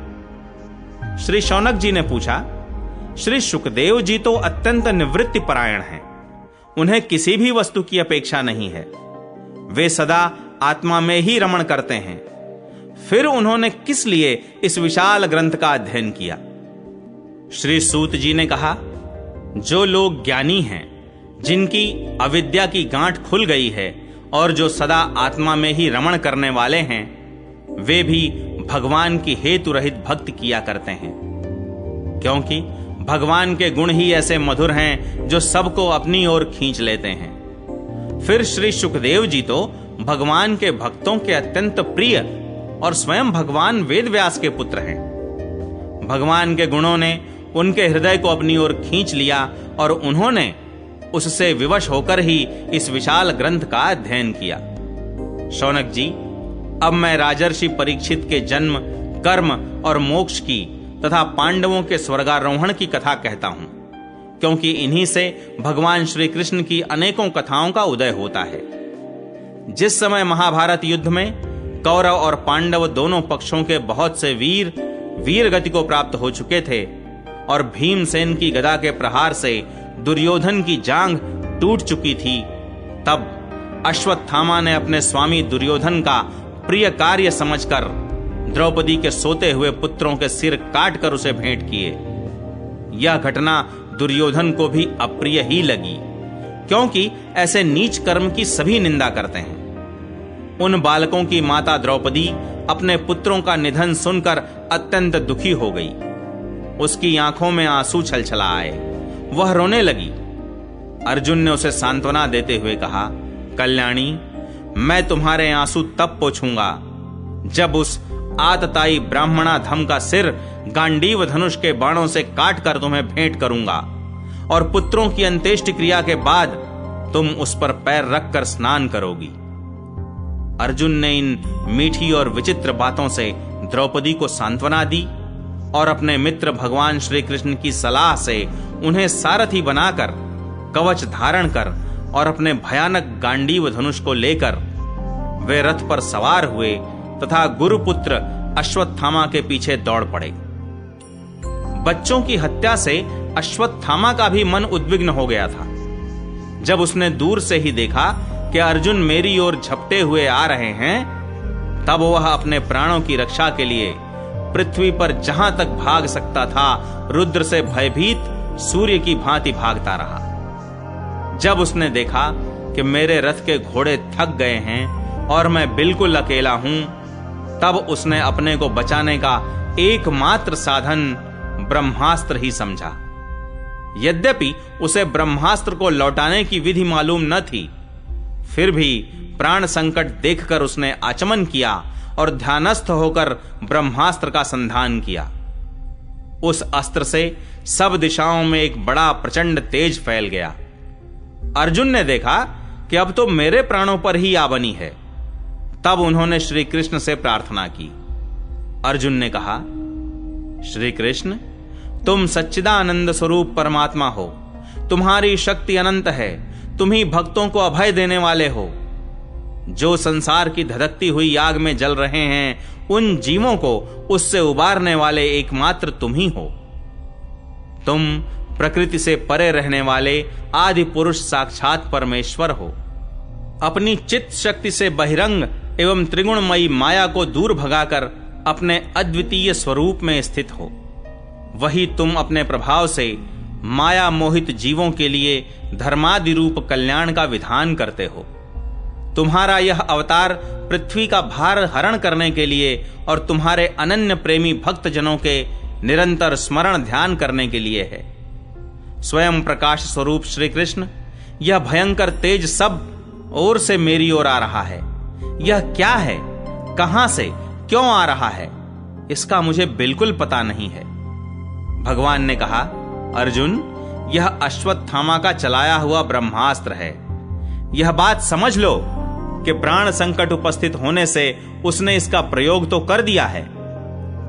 श्री शौनक जी ने पूछा, श्री सुखदेव जी तो अत्यंत निवृत्ति परायण हैं। उन्हें किसी भी वस्तु की अपेक्षा नहीं है। वे सदा आत्मा में ही रमण करते हैं। फिर उन्होंने किस लिए इस विशाल ग्रंथ का अध्ययन किया? श्री सूत जी ने कहा, जो लोग ज्ञानी हैं, जिनकी अविद्या की गांठ खुल गई है और जो सदा आत्मा में ही रमण करने वाले हैं, वे भी भगवान की हेतु रहित भक्ति किया करते हैं, क्योंकि भगवान के गुण ही ऐसे मधुर हैं जो सबको अपनी ओर खींच लेते हैं। फिर श्री सुखदेव जी तो भगवान के भक्तों के अत्यंत प्रिय और स्वयं भगवान वेदव्यास के पुत्र हैं। भगवान के गुणों ने उनके हृदय को अपनी ओर खींच लिया और उन्होंने उससे विवश होकर ही इस विशाल ग्रंथ का अध्ययन किया। शौनक जी, अब मैं राजर्षि परीक्षित के जन्म, कर्म और मोक्ष की तथा पांडवों के स्वर्गारोहण की कथा कहता हूं, क्योंकि इन्हीं से भगवान श्री कृष्ण की अनेकों कथाओं का उदय होता है। जिस समय महाभारत युद्ध में कौरव और पांडव दोनों पक्षों के बहुत से वीर गति को प्राप्त हो चुके थे और भीमसेन की गदा के प्रहार से दुर्योधन की जांघ टूट चुकी थी, तब अश्वत्थामा ने अपने स्वामी दुर्योधन का प्रिय कार्य समझकर द्रौपदी के सोते हुए पुत्रों के सिर काटकर उसे भेंट किए। यह घटना दुर्योधन को भी अप्रिय ही लगी, क्योंकि ऐसे नीच कर्म की सभी निंदा करते हैं। उन बालकों की माता द्रौपदी अपने पुत्रों का निधन सुनकर अत्यंत दुखी हो गई। उसकी आंखों में आंसू छलछला आए। वह रोने लगी। अर्जुन ने उसे सांत्वना देते हुए कहा, कल्याणी, मैं तुम्हारे आंसू तब पोंछूंगा जब उस आतताई ब्राह्मणाधम का सिर गांडीव धनुष के बाणों से काटकर तुम्हें भेंट करूंगा और पुत्रों की अंत्येष्टि क्रिया के बाद तुम उस पर पैर रखकर स्नान करोगी। अर्जुन ने इन मीठी और विचित्र बातों से द्रौपदी को सांत्वना दी और अपने मित्र भगवान श्री कृष्ण की सलाह से उन्हें सारथी बनाकर कवच धारण कर और अपने भयानक गांडीव धनुष को लेकर वे रथ पर सवार हुए तथा गुरुपुत्र अश्वत्थामा के पीछे दौड़ पड़े। बच्चों की हत्या से अश्वत्थामा का भी मन उद्विग्न हो गया था। जब उसने दूर से ही देखा कि अर्जुन मेरी ओर झपटे हुए आ रहे हैं, तब वह अपने प्राणों की रक्षा के लिए पृथ्वी पर जहां तक भाग सकता था, रुद्र से भयभीत सूर्य की भांति भागता रहा। जब उसने देखा कि मेरे रथ के घोड़े थक गए हैं और मैं बिल्कुल अकेला हूं, तब उसने अपने को बचाने का एकमात्र साधन ब्रह्मास्त्र ही समझा। यद्यपि उसे ब्रह्मास्त्र को लौटाने की विधि मालूम न थी, फिर भी प्राण संकट देखकर उसने आचमन किया और ध्यानस्थ होकर ब्रह्मास्त्र का संधान किया। उस अस्त्र से सब दिशाओं में एक बड़ा प्रचंड तेज फैल गया। अर्जुन ने देखा कि अब तो मेरे प्राणों पर ही आ बनी है। तब उन्होंने श्री कृष्ण से प्रार्थना की। अर्जुन ने कहा, श्री कृष्ण, तुम सच्चिदानंद स्वरूप परमात्मा हो, तुम्हारी शक्ति अनंत है, तुम ही भक्तों को अभय देने वाले हो। जो संसार की धधकती हुई आग में जल रहे हैं, उन जीवों को उससे उबारने वाले एकमात्र तुम ही हो। तुम प्रकृति से परे रहने वाले आदि पुरुष साक्षात परमेश्वर हो। अपनी चित्त शक्ति से बहिरंग एवं त्रिगुणमयी माया को दूर भगाकर अपने अद्वितीय स्वरूप में स्थित हो। वही तुम अपने प्रभाव से माया मोहित जीवों के लिए धर्मादि रूप कल्याण का विधान करते हो। तुम्हारा यह अवतार पृथ्वी का भार हरण करने के लिए और तुम्हारे अनन्य प्रेमी भक्त जनों के निरंतर स्मरण ध्यान करने के लिए है। स्वयं प्रकाश स्वरूप श्री कृष्ण, यह भयंकर तेज सब ओर से मेरी ओर आ रहा है। यह क्या है, कहां से, क्यों आ रहा है, इसका मुझे बिल्कुल पता नहीं है। भगवान ने कहा, अर्जुन, यह अश्वत्थामा का चलाया हुआ ब्रह्मास्त्र है। यह बात समझ लो कि प्राण संकट उपस्थित होने से उसने इसका प्रयोग तो कर दिया है,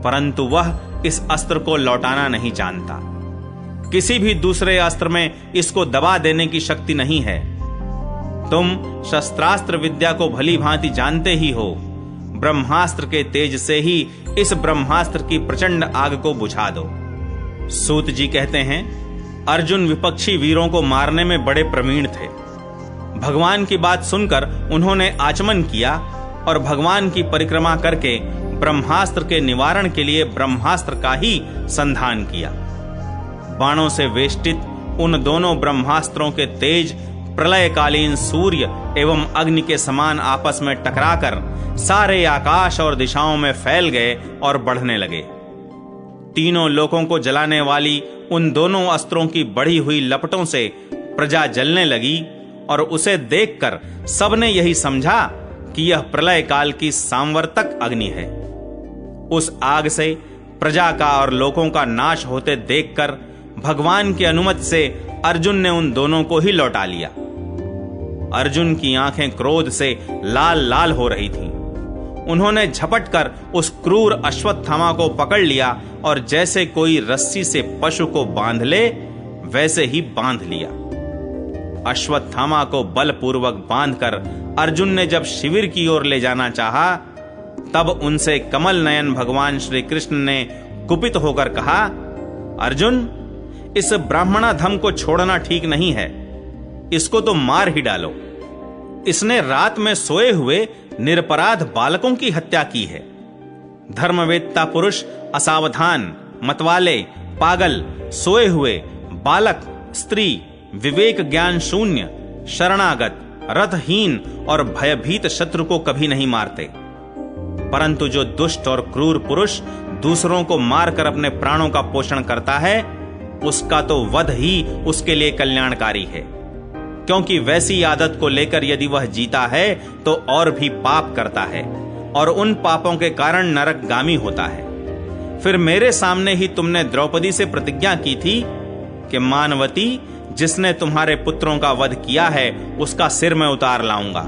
परंतु वह इस अस्त्र को लौटाना नहीं जानता। किसी भी दूसरे अस्त्र में इसको दबा देने की शक्ति नहीं है। तुम शस्त्रास्त्र विद्या को भली भांति जानते ही हो। ब्रह्मास्त्र के तेज से ही इस ब्रह्मास्त्र की प्रचंड आग को बुझा दो। सूत जी कहते हैं, अर्जुन विपक्षी वीरों को मारने में बड़े प्रवीण थे। भगवान की बात सुनकर उन्होंने आचमन किया और भगवान की परिक्रमा करके ब्रह्मास्त्र के निवारण के लिए ब्रह्मास्त्र का ही संधान किया। बाणों से वेष्टित उन दोनों ब्रह्मास्त्रों के तेज प्रलयकालीन सूर्य एवं अग्नि के समान आपस में टकराकर सारे आकाश और दिशाओं में फैल गए और बढ़ने लगे। तीनों लोकों को जलाने वाली उन दोनों अस्त्रों की बढ़ी हुई लपटों से प्रजा जलने लगी और उसे देखकर सबने यही समझा कि यह प्रलय काल की सांवर्तक अग्नि है। उस आग से प्रजा का और लोकों का नाश होते देखकर भगवान की अनुमति से अर्जुन ने उन दोनों को ही लौटा लिया। अर्जुन की आंखें क्रोध से लाल लाल हो रही थीं। उन्होंने झपटकर उस क्रूर अश्वत्थामा को पकड़ लिया और जैसे कोई रस्सी से पशु को बांध ले वैसे ही बांध लिया। अश्वत्थामा को बलपूर्वक बांधकर अर्जुन ने जब शिविर की ओर ले जाना चाहा, तब उनसे कमल नयन भगवान श्री कृष्ण ने कुपित होकर कहा, अर्जुन, इस ब्राह्मणाधम को छोड़ना ठीक नहीं है, इसको तो मार ही डालो। इसने रात में सोए हुए निरपराध बालकों की हत्या की है। धर्मवेत्ता पुरुष असावधान, मतवाले, पागल, सोए हुए बालक, स्त्री, विवेक ज्ञान शून्य, शरणागत, रथहीन और भयभीत शत्रु को कभी नहीं मारते, परंतु जो दुष्ट और क्रूर पुरुष दूसरों को मारकर अपने प्राणों का पोषण करता है, उसका तो वध ही उसके लिए कल्याणकारी है, क्योंकि वैसी आदत को लेकर यदि वह जीता है तो और भी पाप करता है और उन पापों के कारण नरकगामी होता है। फिर मेरे सामने ही तुमने द्रौपदी से प्रतिज्ञा की थी कि मानवती, जिसने तुम्हारे पुत्रों का वध किया है उसका सिर मैं उतार लाऊंगा।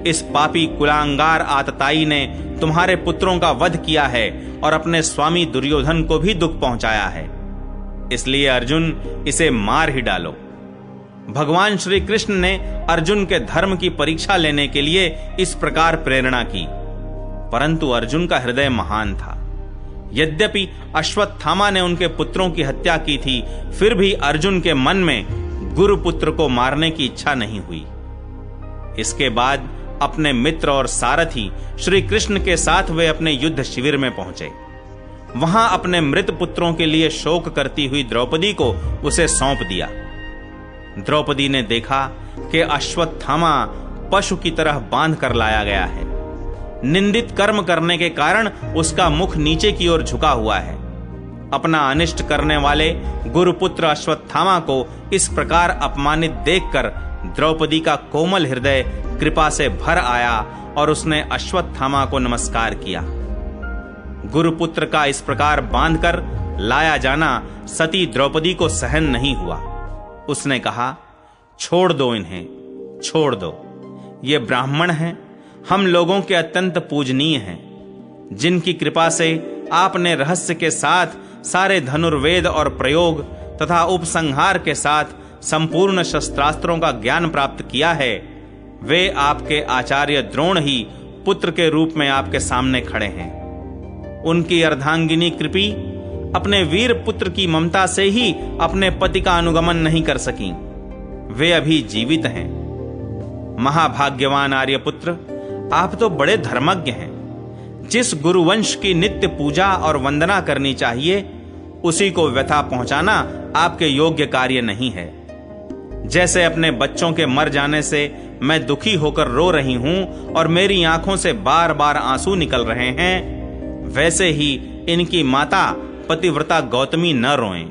इस पापी कुलांगार आतताई ने तुम्हारे पुत्रों का वध किया है और अपने स्वामी दुर्योधन को भी दुख पहुंचाया है, इसलिए अर्जुन, इसे मार ही डालो। भगवान श्री कृष्ण ने अर्जुन के धर्म की परीक्षा लेने के लिए इस प्रकार प्रेरणा की, परंतु अर्जुन का हृदय महान था। यद्यपि अश्वत्थामा ने उनके पुत्रों की हत्या की थी, फिर भी अर्जुन के मन में गुरुपुत्र को मारने की इच्छा नहीं हुई। इसके बाद अपने मित्र और सारथी श्री कृष्ण के साथ वे अपने युद्ध शिविर में पहुंचे। वहां अपने मृत पुत्रों के लिए शोक करती हुई द्रौपदी को उसे सौंप दिया। द्रौपदी ने देखा कि अश्वत्थामा पशु की तरह बांध कर लाया गया है। निंदित कर्म करने के कारण उसका मुख नीचे की ओर झुका हुआ है। अपना अनिष्ट करने वाले गुरुपुत्र अश्वत्थामा को इस प्रकार अपमानित देखकर द्रौपदी का कोमल हृदय कृपा से भर आया और उसने अश्वत्थामा को नमस्कार किया। गुरुपुत्र का इस प्रकार बांधकर लाया जाना सती द्रौपदी को सहन नहीं हुआ। उसने कहा, छोड़ दो इन्हें, छोड़ दो। ये ब्राह्मण हैं, हम लोगों के अत्यंत पूजनीय हैं, जिनकी कृपा से आपने रहस्य के साथ सारे धनुर्वेद और प्रयोग तथा उपसंहार के साथ संपूर्ण शस्त्रास्त्रों का ज्ञान प्राप्त किया है। वे आपके आचार्य द्रोण ही पुत्र के रूप में आपके सामने खड़े हैं। उनकी अर्धांगिनी कृपी अपने वीर पुत्र की ममता से ही अपने पति का अनुगमन नहीं कर सकी। वे अभी जीवित हैं। महाभाग्यवान आर्यपुत्र, आप तो बड़े धर्मज्ञ हैं। जिस गुरुवंश की नित्य पूजा और वंदना करनी चाहिए, उसी को व्यथा पहुंचाना आपके योग्य कार्य नहीं है। जैसे अपने बच्चों के मर जाने से मैं दुखी होकर रो रही हूं और मेरी आंखों से बार बार आंसू निकल रहे हैं, वैसे ही इनकी माता पतिव्रता गौतमी न रोएं।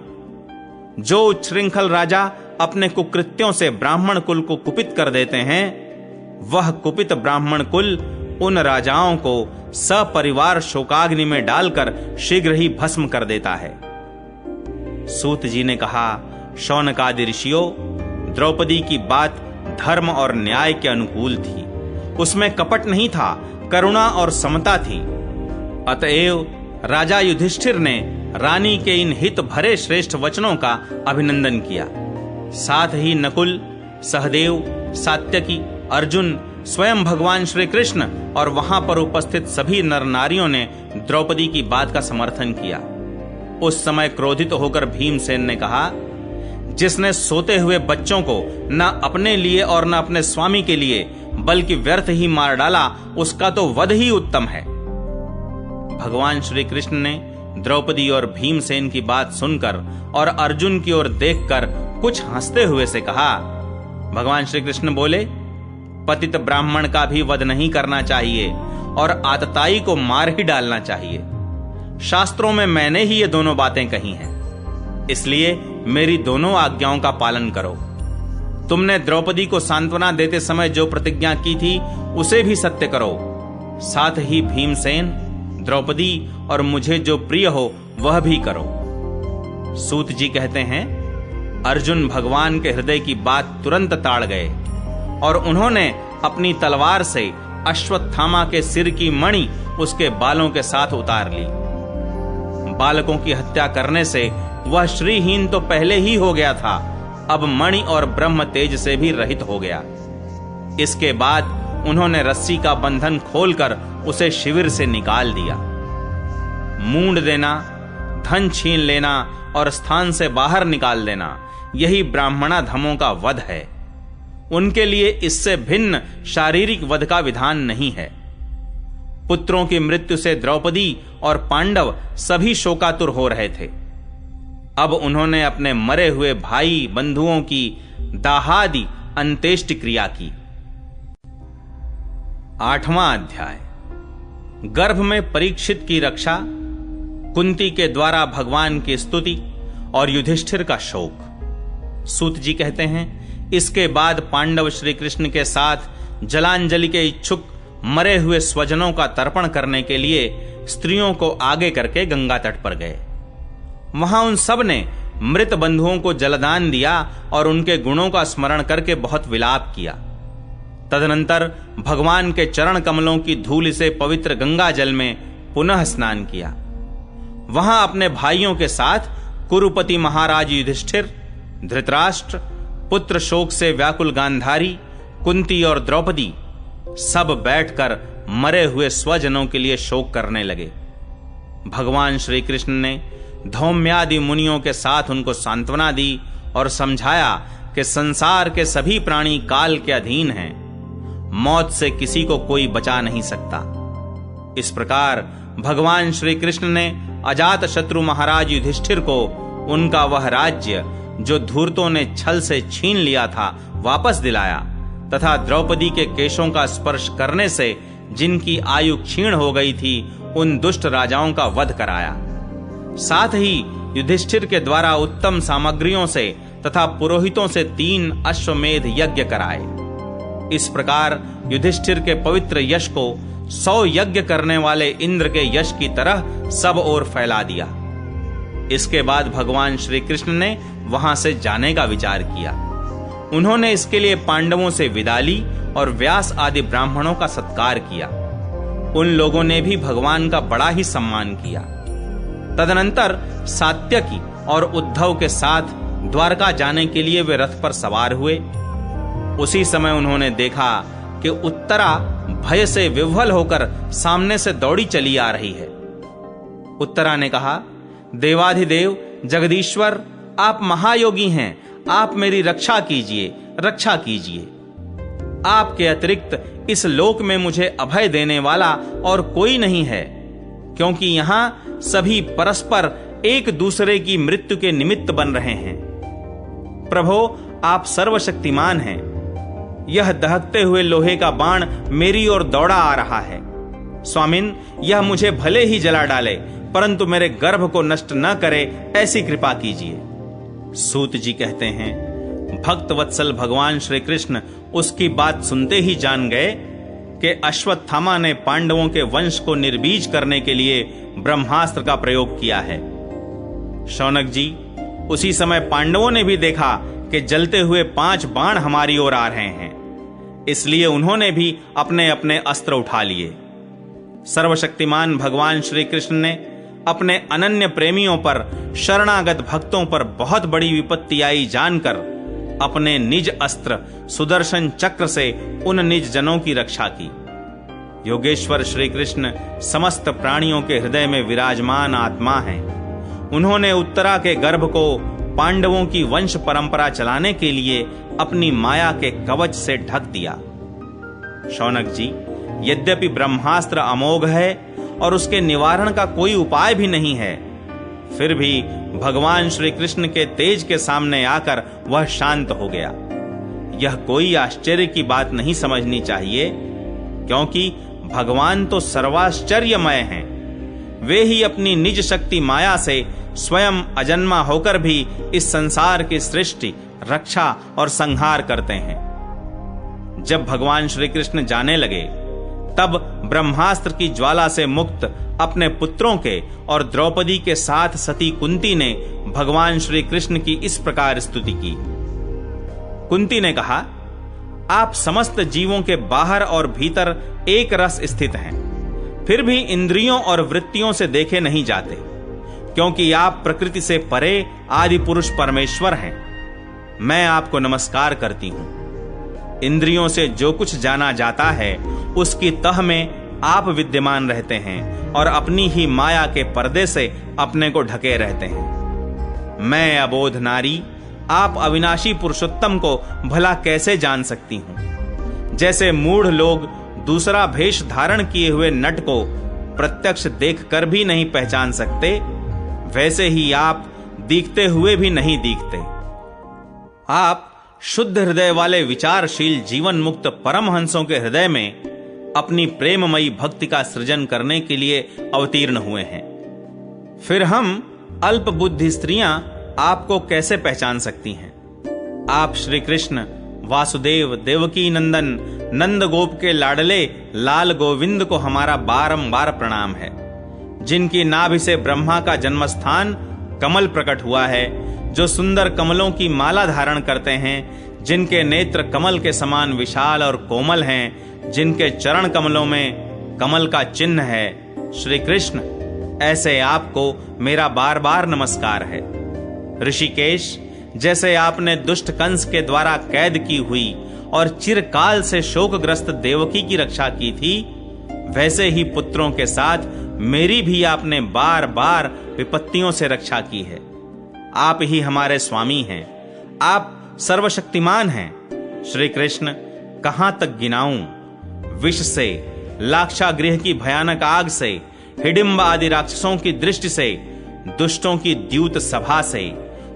जो उच्छृंखल राजा अपने कुकृत्यों से ब्राह्मण कुल को कुपित कर देते हैं, वह कुपित ब्राह्मण कुल उन राजाओं को सपरिवार शोकाग्नि में डालकर शीघ्र ही भस्म कर देता है। सूत जी ने कहा, शौनकादि ऋषियों, द्रौपदी की बात धर्म और न्याय के अनुकूल थी। उसमें कपट नहीं था, करुणा और समता थी। अतएव राजा युधिष्ठिर ने रानी के इन हित भरे श्रेष्ठ वचनों का अभिनंदन किया। साथ ही नकुल, सहदेव, सात्यकी, अर्जुन, स्वयं भगवान श्री कृष्ण और वहां पर उपस्थित सभी नर नारियों ने द्रौपदी की बात का समर्थन किया। उस समय क्रोधित होकर भीमसेन ने कहा, जिसने सोते हुए बच्चों को न अपने लिए और न अपने स्वामी के लिए बल्कि व्यर्थ ही मार डाला, उसका तो वध ही उत्तम है। भगवान श्री कृष्ण ने द्रौपदी और भीमसेन की बात सुनकर और अर्जुन की ओर देखकर कुछ हंसते हुए से कहा। भगवान श्री कृष्ण बोले, पतित ब्राह्मण का भी वध नहीं करना चाहिए और आतताई को मार ही डालना चाहिए। शास्त्रों में मैंने ही ये दोनों बातें कही हैं, इसलिए मेरी दोनों आज्ञाओं का पालन करो। तुमने द्रौपदी को सांत्वना देते समय जो प्रतिज्ञा की थी, उसे भी सत्य करो। साथ ही भीमसेन, द्रौपदी और मुझे जो प्रिय हो वह भी करो। सूत जी कहते हैं, अर्जुन भगवान के हृदय की बात तुरंत ताड़ गए और उन्होंने अपनी तलवार से अश्वत्थामा के सिर की मणि उसके बालों के साथ उतार ली। बालकों की हत्या करने से वह श्रीहीन तो पहले ही हो गया था, अब मणि और ब्रह्म तेज से भी रहित हो गया। इसके बाद उन्होंने रस्सी का बंधन खोलकर उसे शिविर से निकाल दिया। मूंड देना, धन छीन लेना और स्थान से बाहर निकाल देना, यही ब्राह्मणाधमों का वध है। उनके लिए इससे भिन्न शारीरिक वध का विधान नहीं है। पुत्रों की मृत्यु से द्रौपदी और पांडव सभी शोकातुर हो रहे थे। अब उन्होंने अपने मरे हुए भाई बंधुओं की दाहादि अंत्येष्टि क्रिया की। 8वां अध्याय, गर्भ में परीक्षित की रक्षा, कुंती के द्वारा भगवान की स्तुति और युधिष्ठिर का शोक। सूत जी कहते हैं, इसके बाद पांडव श्री कृष्ण के साथ जलांजलि के इच्छुक मरे हुए स्वजनों का तर्पण करने के लिए स्त्रियों को आगे करके गंगा तट पर गए। वहां उन सब ने मृत बंधुओं को जलदान दिया और उनके गुणों का स्मरण करके बहुत विलाप किया। तदनंतर भगवान के चरण कमलों की धूल से पवित्र गंगा जल में पुनः स्नान किया। वहां अपने भाइयों के साथ कुरुपति महाराज युधिष्ठिर, धृतराष्ट्र, पुत्र शोक से व्याकुल गांधारी, कुंती और द्रौपदी सब बैठकर मरे हुए स्वजनों के लिए शोक करने लगे। भगवान श्री कृष्ण ने धौम्यादि मुनियों के साथ उनको सांत्वना दी और समझाया कि संसार के सभी प्राणी काल के अधीन हैं, मौत से किसी को कोई बचा नहीं सकता। इस प्रकार भगवान श्री कृष्ण ने अजात शत्रु महाराज युधिष्ठिर को उनका वह राज्य जो धूर्तों ने छल से छीन लिया था वापस दिलाया तथा द्रौपदी के केशों का स्पर्श करने से जिनकी आयु क्षीण हो गई थी, उन दुष्ट राजाओं का वध कराया। साथ ही युधिष्ठिर के द्वारा उत्तम सामग्रियों से तथा पुरोहितों से 3 अश्वमेध यज्ञ कराए। इस प्रकार युधिष्ठिर के पवित्र यश को 100 यज्ञ करने वाले इंद्र के यश की तरह सब ओर फैला दिया। इसके बाद भगवान श्री कृष्ण ने वहां से जाने का विचार किया। उन्होंने इसके लिए पांडवों से विदा ली और व्यास आदि ब्राह्मणों का सत्कार किया। उन लोगों ने भी भगवान का बड़ा ही सम्मान किया। तदनंतर सात्यकी और उद्धव के साथ द्वारका जाने के लिए वे रथ पर सवार हुए। उसी समय उन्होंने देखा कि उत्तरा भय से विह्वल होकर सामने से दौड़ी चली आ रही है। उत्तरा ने कहा, देवाधिदेव जगदीश्वर, आप महायोगी हैं, आप मेरी रक्षा कीजिए, रक्षा कीजिए। आपके अतिरिक्त इस लोक में मुझे अभय देने वाला और कोई नहीं है, क्योंकि यहां सभी परस्पर एक दूसरे की मृत्यु के निमित्त बन रहे हैं। प्रभो, आप सर्वशक्तिमान हैं। यह दहकते हुए लोहे का बाण मेरी ओर दौड़ा आ रहा है। स्वामिन, यह मुझे भले ही जला डाले, परंतु मेरे गर्भ को नष्ट न करे, ऐसी कृपा कीजिए। सूत जी कहते हैं, भक्त वत्सल भगवान श्री कृष्ण उसकी बात सुनते ही जान गए कि अश्वत्थामा ने पांडवों के वंश को निर्बीज करने के लिए ब्रह्मास्त्र का प्रयोग किया है। शौनक जी, उसी समय पांडवों ने भी देखा कि जलते हुए 5 बाण हमारी ओर आ रहे हैं, इसलिए उन्होंने भी अपने अपने अस्त्र उठा लिए। सर्वशक्तिमान भगवान श्री कृष्ण ने अपने अनन्य प्रेमियों पर, शरणागत भक्तों पर बहुत बड़ी विपत्ति आई जानकर अपने निज अस्त्र सुदर्शन चक्र से उन निज जनों की रक्षा की। योगेश्वर श्री कृष्ण समस्त प्राणियों के हृदय में विराजमान आत्मा हैं। उन्होंने उत्तरा के गर्भ को पांडवों की वंश परंपरा चलाने के लिए अपनी माया के कवच से ढक दिया। शौनक जी, यद्यपि ब्रह्मास्त्र अमोघ है और उसके निवारण का कोई उपाय भी नहीं है, फिर भी भगवान श्री कृष्ण के तेज के सामने आकर वह शांत हो गया। यह कोई आश्चर्य की बात नहीं समझनी चाहिए, क्योंकि भगवान तो सर्वाश्चर्यमय हैं। वे ही अपनी निज शक्ति माया से स्वयं अजन्मा होकर भी इस संसार की सृष्टि, रक्षा और संहार करते हैं। जब भगवान श्री कृष्ण जाने लगे, तब ब्रह्मास्त्र की ज्वाला से मुक्त अपने पुत्रों के और द्रौपदी के साथ सती कुंती ने भगवान श्री कृष्ण की इस प्रकार स्तुति की। कुंती ने कहा, आप समस्त जीवों के बाहर और भीतर एक रस स्थित हैं, फिर भी इंद्रियों और वृत्तियों से देखे नहीं जाते, क्योंकि आप प्रकृति से परे आदि पुरुष परमेश्वर हैं। मैं आपको नमस्कार करती हूं। इंद्रियों से जो कुछ जाना जाता है, उसकी तह में आप विद्यमान रहते हैं और अपनी ही माया के पर्दे से अपने को ढके रहते हैं। मैं अबोध नारी, आप अविनाशी पुरुषोत्तम को भला कैसे जान सकती हूं? जैसे मूढ़ लोग दूसरा भेष धारण किए हुए नट को प्रत्यक्ष देखकर भी नहीं पहचान सकते, वैसे ही आप दिखते हुए भी नहीं दिखते। आप शुद्ध हृदय वाले विचारशील जीवन मुक्त परमहंसों के हृदय में अपनी प्रेममयी भक्ति का सृजन करने के लिए अवतीर्ण हुए हैं। फिर हम अल्प बुद्धि स्त्रियां आपको कैसे पहचान सकती हैं? आप श्री कृष्ण, वासुदेव, देवकी नंदन, नंद गोप के लाडले लाल गोविंद को हमारा बारंबार प्रणाम है, जिनकी नाभि से ब्रह्मा का जन्मस्थान कमल प्रकट हुआ है, जो सुंदर कमलों की माला धारण करते हैं, जिनके नेत्र कमल के समान विशाल और कोमल हैं, जिनके चरण कमलों में कमल का चिन्ह है। श्री कृष्ण, ऐसे आपको मेरा बार बार नमस्कार है। ऋषिकेश, जैसे आपने दुष्ट कंस के द्वारा कैद की हुई और चिरकाल से शोकग्रस्त देवकी की रक्षा की थी, वैसे ही पुत्रों के साथ मेरी भी आपने बार बार विपत्तियों से रक्षा की है। आप ही हमारे स्वामी हैं, आप सर्वशक्तिमान हैं। श्री कृष्ण, कहां तक गिनाऊं? विष से, लाक्षागृह की भयानक आग से, हिडिंब आदि राक्षसों की दृष्टि से, दुष्टों की द्यूत सभा से,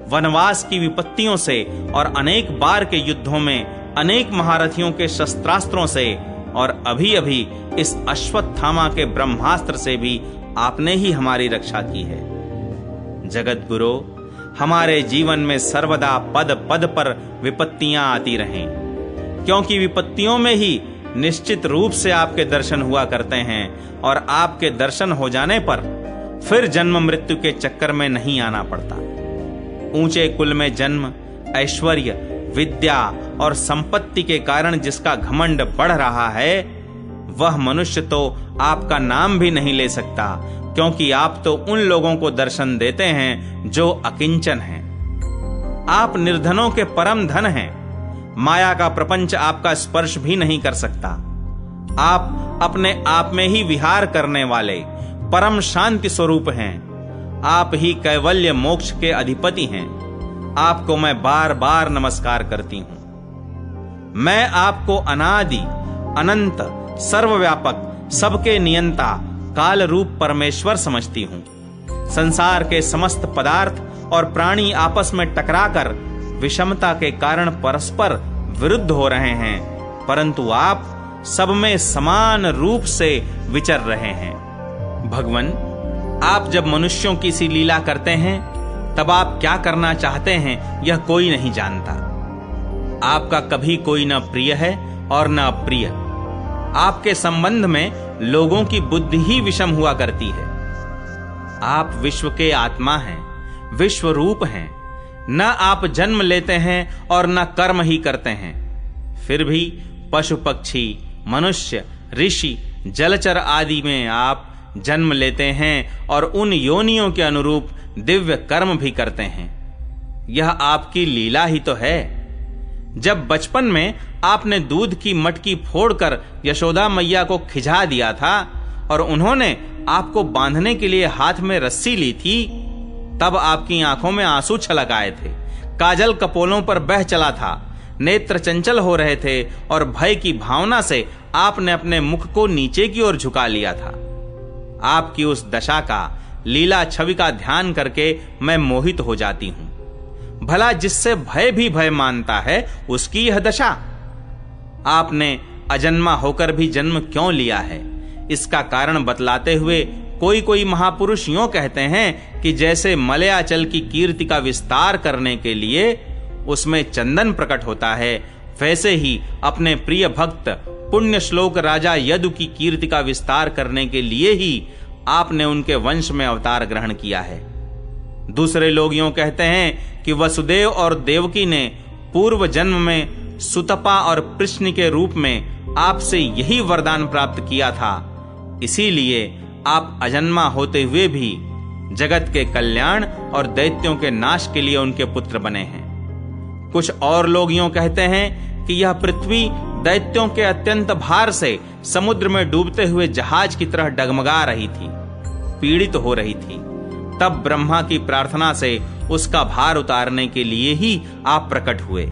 वनवास की विपत्तियों से और अनेक बार के युद्धों में अनेक महारथियों के शस्त्रास्त्रों से और अभी अभी इस अश्वत्थामा के ब्रह्मास्त्र से भी आपने ही हमारी रक्षा की है। जगत गुरु, हमारे जीवन में सर्वदा पद पद पर विपत्तियां आती रहें, क्योंकि विपत्तियों में ही निश्चित रूप से आपके दर्शन हुआ करते हैं और आपके दर्शन हो जाने पर फिर जन्म मृत्यु के चक्कर में नहीं आना पड़ता। ऊंचे कुल में जन्म, ऐश्वर्य, विद्या और संपत्ति के कारण जिसका घमंड बढ़ रहा है, वह मनुष्य तो आपका नाम भी नहीं ले सकता, क्योंकि आप तो उन लोगों को दर्शन देते हैं जो अकिंचन हैं। आप निर्धनों के परम धन हैं। माया का प्रपंच आपका स्पर्श भी नहीं कर सकता। आप अपने आप में ही विहार करने वाले परम शांति स्वरूप हैं। आप ही कैवल्य मोक्ष के अधिपति हैं। आपको मैं बार बार नमस्कार करती हूं। मैं आपको अनादि, अनंत, सर्वव्यापक, सबके नियंता, काल रूप परमेश्वर समझती हूं। संसार के समस्त पदार्थ और प्राणी आपस में टकराकर विषमता के कारण परस्पर विरुद्ध हो रहे हैं, परंतु आप सब में समान रूप से विचर रहे हैं। भगवान, आप जब मनुष्यों की सी लीला करते हैं तब आप क्या करना चाहते हैं यह कोई नहीं जानता। आपका कभी कोई न प्रिय है और न अप्रिय। आपके संबंध में लोगों की बुद्धि ही विषम हुआ करती है। आप विश्व के आत्मा हैं, विश्व रूप हैं। न आप जन्म लेते हैं और न कर्म ही करते हैं, फिर भी पशु पक्षी, मनुष्य, ऋषि, जलचर आदि में आप जन्म लेते हैं और उन योनियों के अनुरूप दिव्य कर्म भी करते हैं। यह आपकी लीला ही तो है। जब बचपन में आपने दूध की मटकी फोड़कर यशोदा मैया को खिझा दिया था और उन्होंने आपको बांधने के लिए हाथ में रस्सी ली थी, तब आपकी आंखों में आंसू छलक आए थे, काजल कपोलों पर बह चला था, नेत्र चंचल हो रहे थे और भय की भावना से आपने अपने मुख को नीचे की ओर झुका लिया था। आपकी उस दशा का, लीला छवि का ध्यान करके मैं मोहित हो जाती हूं। भला जिससे भय भी भय मानता है उसकी यह दशा। आपने अजन्मा होकर भी जन्म क्यों लिया है, इसका कारण बतलाते हुए कोई कोई महापुरुष यों कहते हैं कि जैसे मलयाचल की कीर्ति का विस्तार करने के लिए उसमें चंदन प्रकट होता है, वैसे ही अपने प्रिय भक्त पुण्य श्लोक राजा यदु की कीर्ति का विस्तार करने के लिए ही आपने उनके वंश में अवतार ग्रहण किया है। दूसरे लोग यों कहते हैं कि वसुदेव और देवकी ने पूर्व जन्म में सुतपा और कृष्ण के रूप में आपसे यही वरदान प्राप्त किया था, इसीलिए आप अजन्मा होते हुए भी जगत के कल्याण और दैत्यों के नाश के लिए उनके पुत्र बने हैं। कुछ और लोग यों कहते हैं कि यह पृथ्वी दैत्यों के अत्यंत भार से समुद्र में डूबते हुए जहाज की तरह डगमगा रही थी, पीड़ित हो रही थी। तब ब्रह्मा की प्रार्थना से उसका भार उतारने के लिए ही आप प्रकट हुए।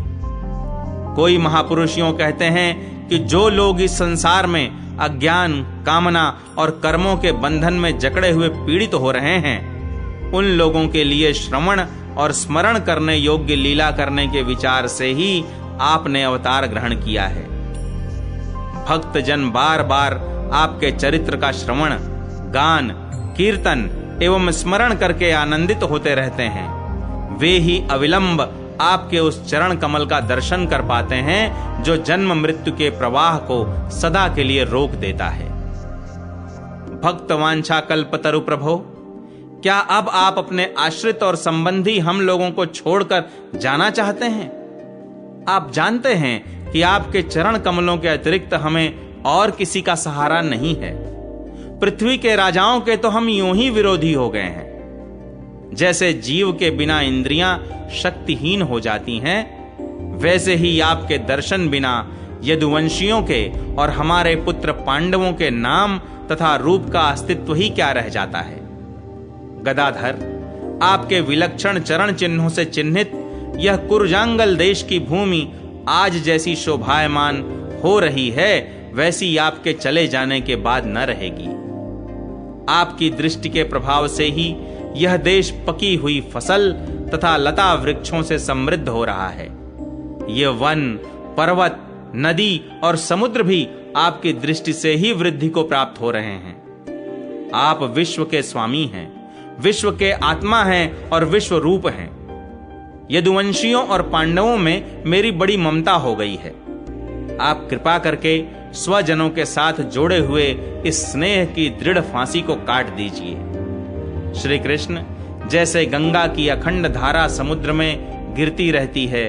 कोई महापुरुष यों कहते हैं कि जो लोग इस संसार में अज्ञान, कामना और कर्मों के बंधन में जकड़े हुए पीड़ित हो रहे हैं, उन लोगों के लिए श्रवण और स्मरण करने योग्य लीला करने के विचार से ही आपने अवतार ग्रहण किया है। भक्त जन बार बार आपके चरित्र का श्रवण, गान, कीर्तन एवं स्मरण करके आनंदित होते रहते हैं। वे ही अविलंब आपके उस चरण कमल का दर्शन कर पाते हैं जो जन्म मृत्यु के प्रवाह को सदा के लिए रोक देता है। भक्त वांछा कल्पतरु प्रभो, क्या अब आप अपने आश्रित और संबंधी हम लोगों को छोड़कर जाना चाहते हैं? आप जानते हैं कि आपके चरण कमलों के अतिरिक्त हमें और किसी का सहारा नहीं है। पृथ्वी के राजाओं के तो हम यूं ही विरोधी हो गए हैं। जैसे जीव के बिना इंद्रियां शक्तिहीन हो जाती हैं, वैसे ही आपके दर्शन बिना यदुवंशियों के और हमारे पुत्र पांडवों के नाम तथा रूप का अस्तित्व ही क्या रह जाता है। गदाधर, आपके विलक्षण चरण चिन्हों से चिन्हित यह कुरजांगल देश की भूमि आज जैसी शोभायमान हो रही है, वैसी आपके चले जाने के बाद न रहेगी। आपकी दृष्टि के प्रभाव से ही यह देश पकी हुई फसल तथा लता वृक्षों से समृद्ध हो रहा है। ये वन, पर्वत, नदी और समुद्र भी आपकी दृष्टि से ही वृद्धि को प्राप्त हो रहे हैं। आप विश्व के स्वामी हैं, विश्व के आत्मा हैं और विश्व रूप हैं। यदुवंशियों और पांडवों में मेरी बड़ी ममता हो गई है। आप कृपा करके स्वजनों के साथ जोड़े हुए इस स्नेह की दृढ़ फांसी को काट दीजिए। श्री कृष्ण, जैसे गंगा की अखंड धारा समुद्र में गिरती रहती है,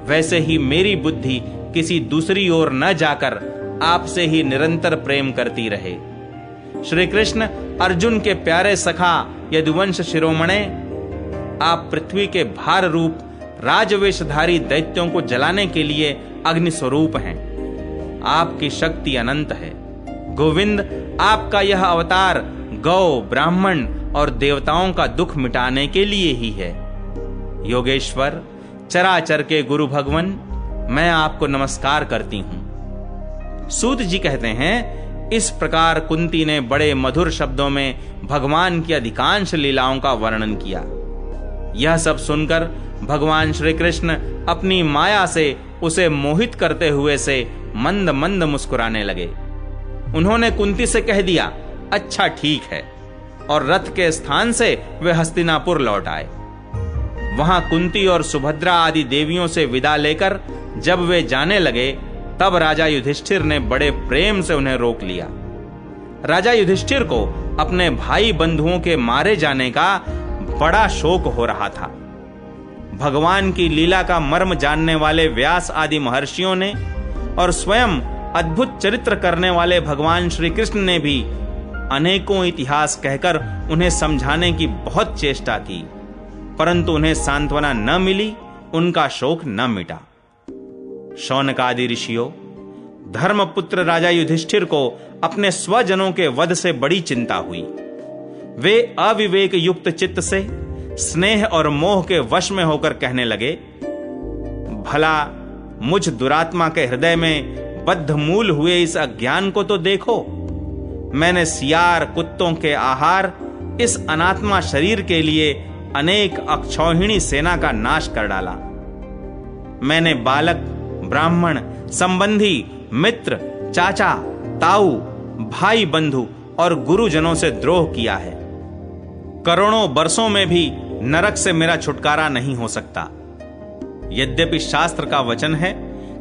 वैसे ही मेरी बुद्धि किसी दूसरी ओर न जाकर आपसे ही निरंतर प्रेम करती रहे। श्री कृष्ण, अर्जुन के प्यारे सखा यदुवंश शिरोमणे, आप पृथ्वी के भार रूप राजवेशधारी दैत्यों को जलाने के लिए अग्नि स्वरूप हैं। आपकी शक्ति अनंत है। गोविंद, आपका यह अवतार गौ, ब्राह्मण और देवताओं का दुख मिटाने के लिए ही है। योगेश्वर, चराचर के गुरु भगवन, मैं आपको नमस्कार करती हूं। सूत जी कहते हैं, इस प्रकार कुंती ने बड़े मधुर शब्दों में भगवान की अधिकांश लीलाओं का वर्णन किया। यह सब सुनकर भगवान श्री कृष्ण अपनी माया से उसे मोहित करते हुए से मंद मंद मुस्कुराने लगे। उन्होंने कुंती से कह दिया, अच्छा ठीक है, और रथ के स्थान से वे हस्तिनापुर लौट आए। वहां कुंती और सुभद्रा आदि देवियों से विदा लेकर जब वे जाने लगे, तब राजा युधिष्ठिर ने बड़े प्रेम से उन्हें रोक लिया। राजा युधिष्ठिर को अपने भाई बंधुओं के मारे जाने का बड़ा शोक हो रहा था। भगवान की लीला का मर्म जानने वाले व्यास आदि महर्षियों ने और स्वयं अद्भुत चरित्र करने वाले भगवान श्री कृष्ण ने भी अनेकों इतिहास कहकर उन्हें समझाने की बहुत चेष्टा की, परंतु उन्हें सांत्वना न मिली, उनका शोक न मिटा। शौनक आदि ऋषियों, धर्मपुत्र राजा युधिष्ठिर को अपने स्वजनों के वध से बड़ी चिंता हुई। वे अविवेक युक्त चित्त से स्नेह और मोह के वश में होकर कहने लगे, भला मुझ दुरात्मा के हृदय में बद्धमूल हुए इस अज्ञान को तो देखो। मैंने सियार कुत्तों के आहार इस अनात्मा शरीर के लिए अनेक अक्षौहिणी सेना का नाश कर डाला। मैंने बालक, ब्राह्मण, संबंधी, मित्र, चाचा, ताऊ, भाई बंधु और गुरुजनों से द्रोह किया है। करोड़ों वर्षों में भी नरक से मेरा छुटकारा नहीं हो सकता। यद्यपि शास्त्र का वचन है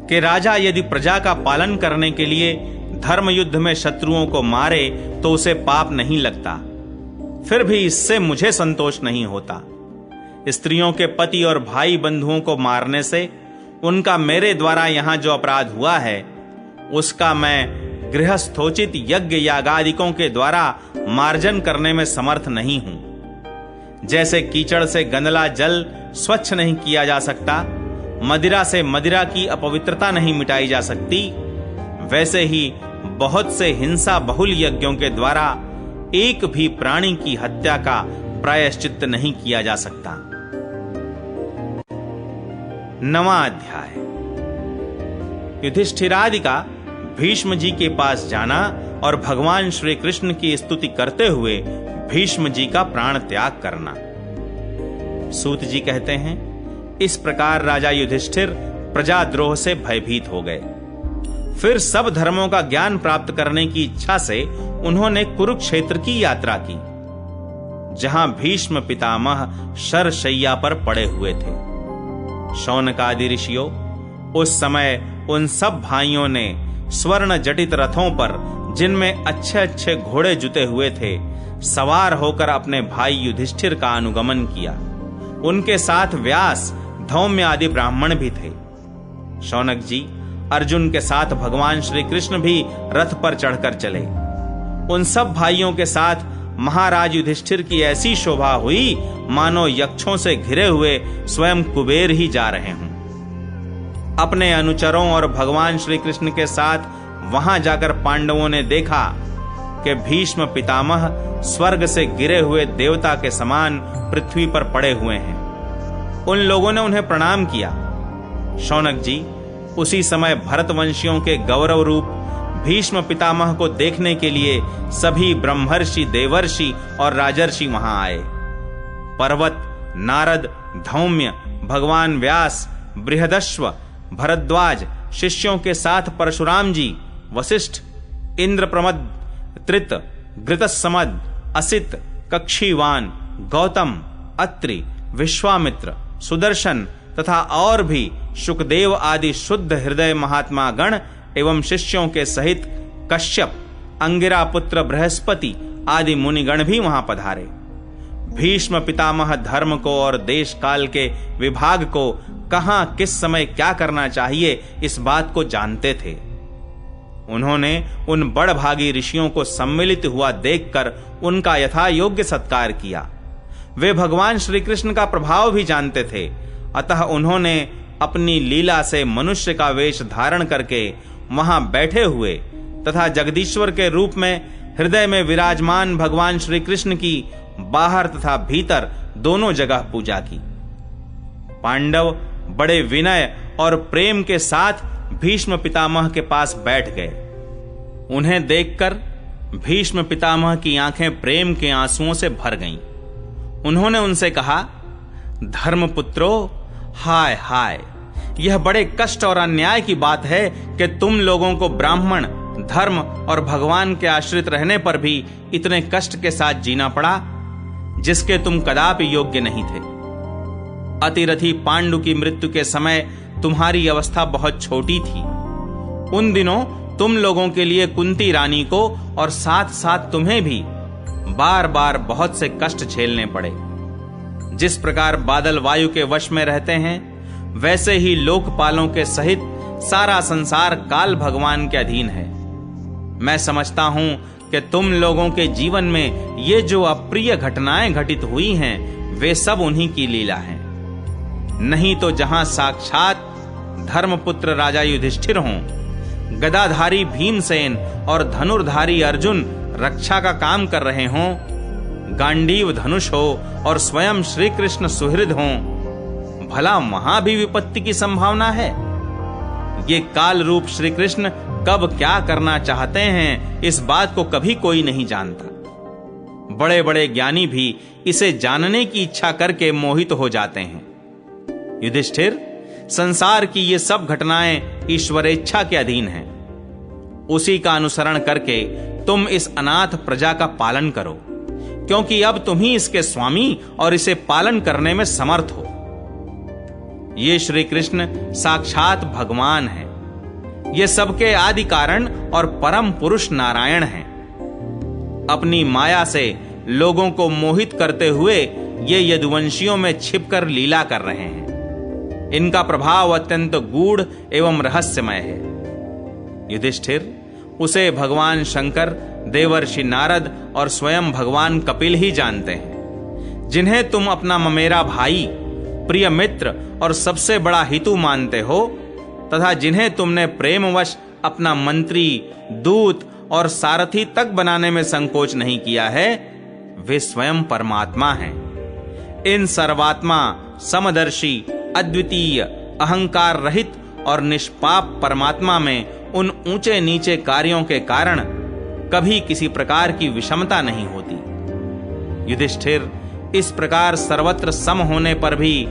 कि राजा यदि प्रजा का पालन करने के लिए धर्म युद्ध में शत्रुओं को मारे तो उसे पाप नहीं लगता, फिर भी इससे मुझे संतोष नहीं होता। स्त्रियों के पति और भाई बंधुओं को मारने से उनका मेरे द्वारा यहां जो अपराध हुआ है, उसका मैं गृहस्थोचित यज्ञ यागादिकों के द्वारा मार्जन करने में समर्थ नहीं हूं। जैसे कीचड़ से गंदला जल स्वच्छ नहीं किया जा सकता, मदिरा से मदिरा की अपवित्रता नहीं मिटाई जा सकती, वैसे ही बहुत से हिंसा बहुल यज्ञों के द्वारा एक भी प्राणी की हत्या का प्रायश्चित्त नहीं किया जा सकता। 9वां अध्याय। युधिष्ठिरादि का भीष्म जी के पास जाना और भगवान श्री कृष्ण की स्तुति करते हुए भीष्म जी का प्राण त्याग करना। सूत जी कहते हैं, इस प्रकार राजा युधिष्ठिर प्रजाद्रोह से भयभीत हो गए। फिर सब धर्मों का ज्ञान प्राप्त करने की इच्छा से उन्होंने कुरुक्षेत्र की यात्रा की, जहां भीष्म पितामह शरशैया पर पड़े हुए थे। शौनक आदि ऋषियों, उस समय उन सब भाइयों ने स्वर्ण जटित रथों पर, जिनमें अच्छे अच्छे घोड़े जुते हुए थे, सवार होकर अपने भाई युधिष्ठिर का अनुगमन किया। उनके साथ व्यास, धौम्य आदि ब्राह्मण भी थे। शौनक जी, अर्जुन के साथ भगवान श्री कृष्ण भी रथ पर चढ़कर चले। उन सब भाइयों के साथ महाराज युधिष्ठिर की ऐसी शोभा हुई मानो यक्षों से घिरे हुए स्वयं कुबेर ही जा रहे हों। अपने अनुचरों और भगवान श्री कृष्ण के साथ वहां जाकर पांडवों ने देखा कि भीष्म पितामह स्वर्ग से गिरे हुए देवता के समान पृथ्वी पर पड़े हुए हैं। उन लोगों ने उन्हें प्रणाम किया। शौनक जी, उसी समय भरतवंशियों के गौरव रूप भीष्म पितामह को देखने के लिए सभी ब्रह्मर्षि, देवर्षि और राजर्षि वहां आए। पर्वत, नारद, धौम्य, भगवान व्यास, बृहदश्व, भरद्वाज, शिष्यों के साथ परशुराम जी, वशिष्ठ, इंद्रप्रमद, त्रित, घृतसमद, असित, कक्षीवान, गौतम, अत्रि, विश्वामित्र, सुदर्शन तथा और भी शुकदेव आदि शुद्ध हृदय महात्मा गण एवं शिष्यों के सहित कश्यप, अंगिरा पुत्र बृहस्पति आदि मुनिगण भी वहां पधारे। भीष्म पितामह धर्म को और देश काल के विभाग को कहां किस समय क्या करना चाहिए इस बात को जानते थे। उन्होंने उन बड़भागी ऋषियों को सम्मिलित हुआ देखकर उनका यथा योग्य सत्कार किया। वे भगवान श्री कृष्ण का प्रभाव भी जानते थे, अतः उन्होंने अपनी लीला से मनुष्य का वेश धारण करके वहां बैठे हुए तथा जगदीश्वर के रूप में हृदय में विराजमान भगवान श्री कृष्ण की बाहर तथा भीतर दोनों जगह पूजा की। पांडव बड़े विनय और प्रेम के साथ भीष्म पितामह के पास बैठ गए। उन्हें देखकर भीष्म पितामह की आंखें प्रेम के आंसुओं से भर गईं। उन्होंने उनसे कहा, धर्मपुत्रों, हाय हाय, यह बड़े कष्ट और अन्याय की बात है कि तुम लोगों को ब्राह्मण, धर्म और भगवान के आश्रित रहने पर भी इतने कष्ट के साथ जीना पड़ा जिसके तुम कदापि योग्य नहीं थे। अतिरथी पांडु की मृत्यु के समय तुम्हारी अवस्था बहुत छोटी थी। उन दिनों तुम लोगों के लिए कुंती रानी को और साथ साथ तुम्हें भी बार बार बहुत से कष्ट झेलने पड़े। जिस प्रकार बादल वायु के वश में रहते हैं, वैसे ही लोकपालों के सहित सारा संसार काल भगवान के अधीन है। मैं समझता हूं कि तुम लोगों के जीवन में ये जो अप्रिय घटनाएं घटित हुई हैं, वे सब उन्हीं की लीला हैं। नहीं तो जहां साक्षात धर्मपुत्र राजा युधिष्ठिर हों, गदाधारी भीमसेन और धनुर्धारी अर्जुन रक्षा का काम कर रहे हों, गांडीव धनुष हो और स्वयं श्री कृष्ण सुहृद हों, भला वहां भी विपत्ति की संभावना है। ये काल रूप श्री कृष्ण कब क्या करना चाहते हैं, इस बात को कभी कोई नहीं जानता। बड़े बड़े ज्ञानी भी इसे जानने की इच्छा करके मोहित हो जाते हैं। युधिष्ठिर, संसार की ये सब घटनाएं ईश्वरेच्छा के अधीन हैं। उसी का अनुसरण करके तुम इस अनाथ प्रजा का पालन करो, क्योंकि अब तुम ही इसके स्वामी और इसे पालन करने में समर्थ हो। ये श्री कृष्ण साक्षात भगवान हैं। ये सबके आदि कारण और परम पुरुष नारायण हैं। अपनी माया से लोगों को मोहित करते हुए ये यदुवंशियों में छिपकर लीला कर रहे हैं। इनका प्रभाव अत्यंत गूढ़ एवं रहस्यमय है। युधिष्ठिर, उसे भगवान शंकर, देवर्षि नारद और स्वयं भगवान कपिल ही जानते हैं, जिन्हें तुम अपना ममेरा भाई, प्रिय मित्र और सबसे बड़ा हितु मानते हो, तथा जिन्हें तुमने प्रेमवश अपना मंत्री, दूत और सारथी तक बनाने में संकोच नहीं किया है, वे स्वयं परमात्मा हैं। इन सर्वात्मा, समदर्शी, अद्वितीय, अहंकार रहित और निष्पाप परमात्मा में उन ऊंचे नीचे कार्यों के कारण कभी किसी प्रकार की विषमता नहीं होती। युधिष्ठिर, इस प्रकार सर्वत्र सम होने पर भी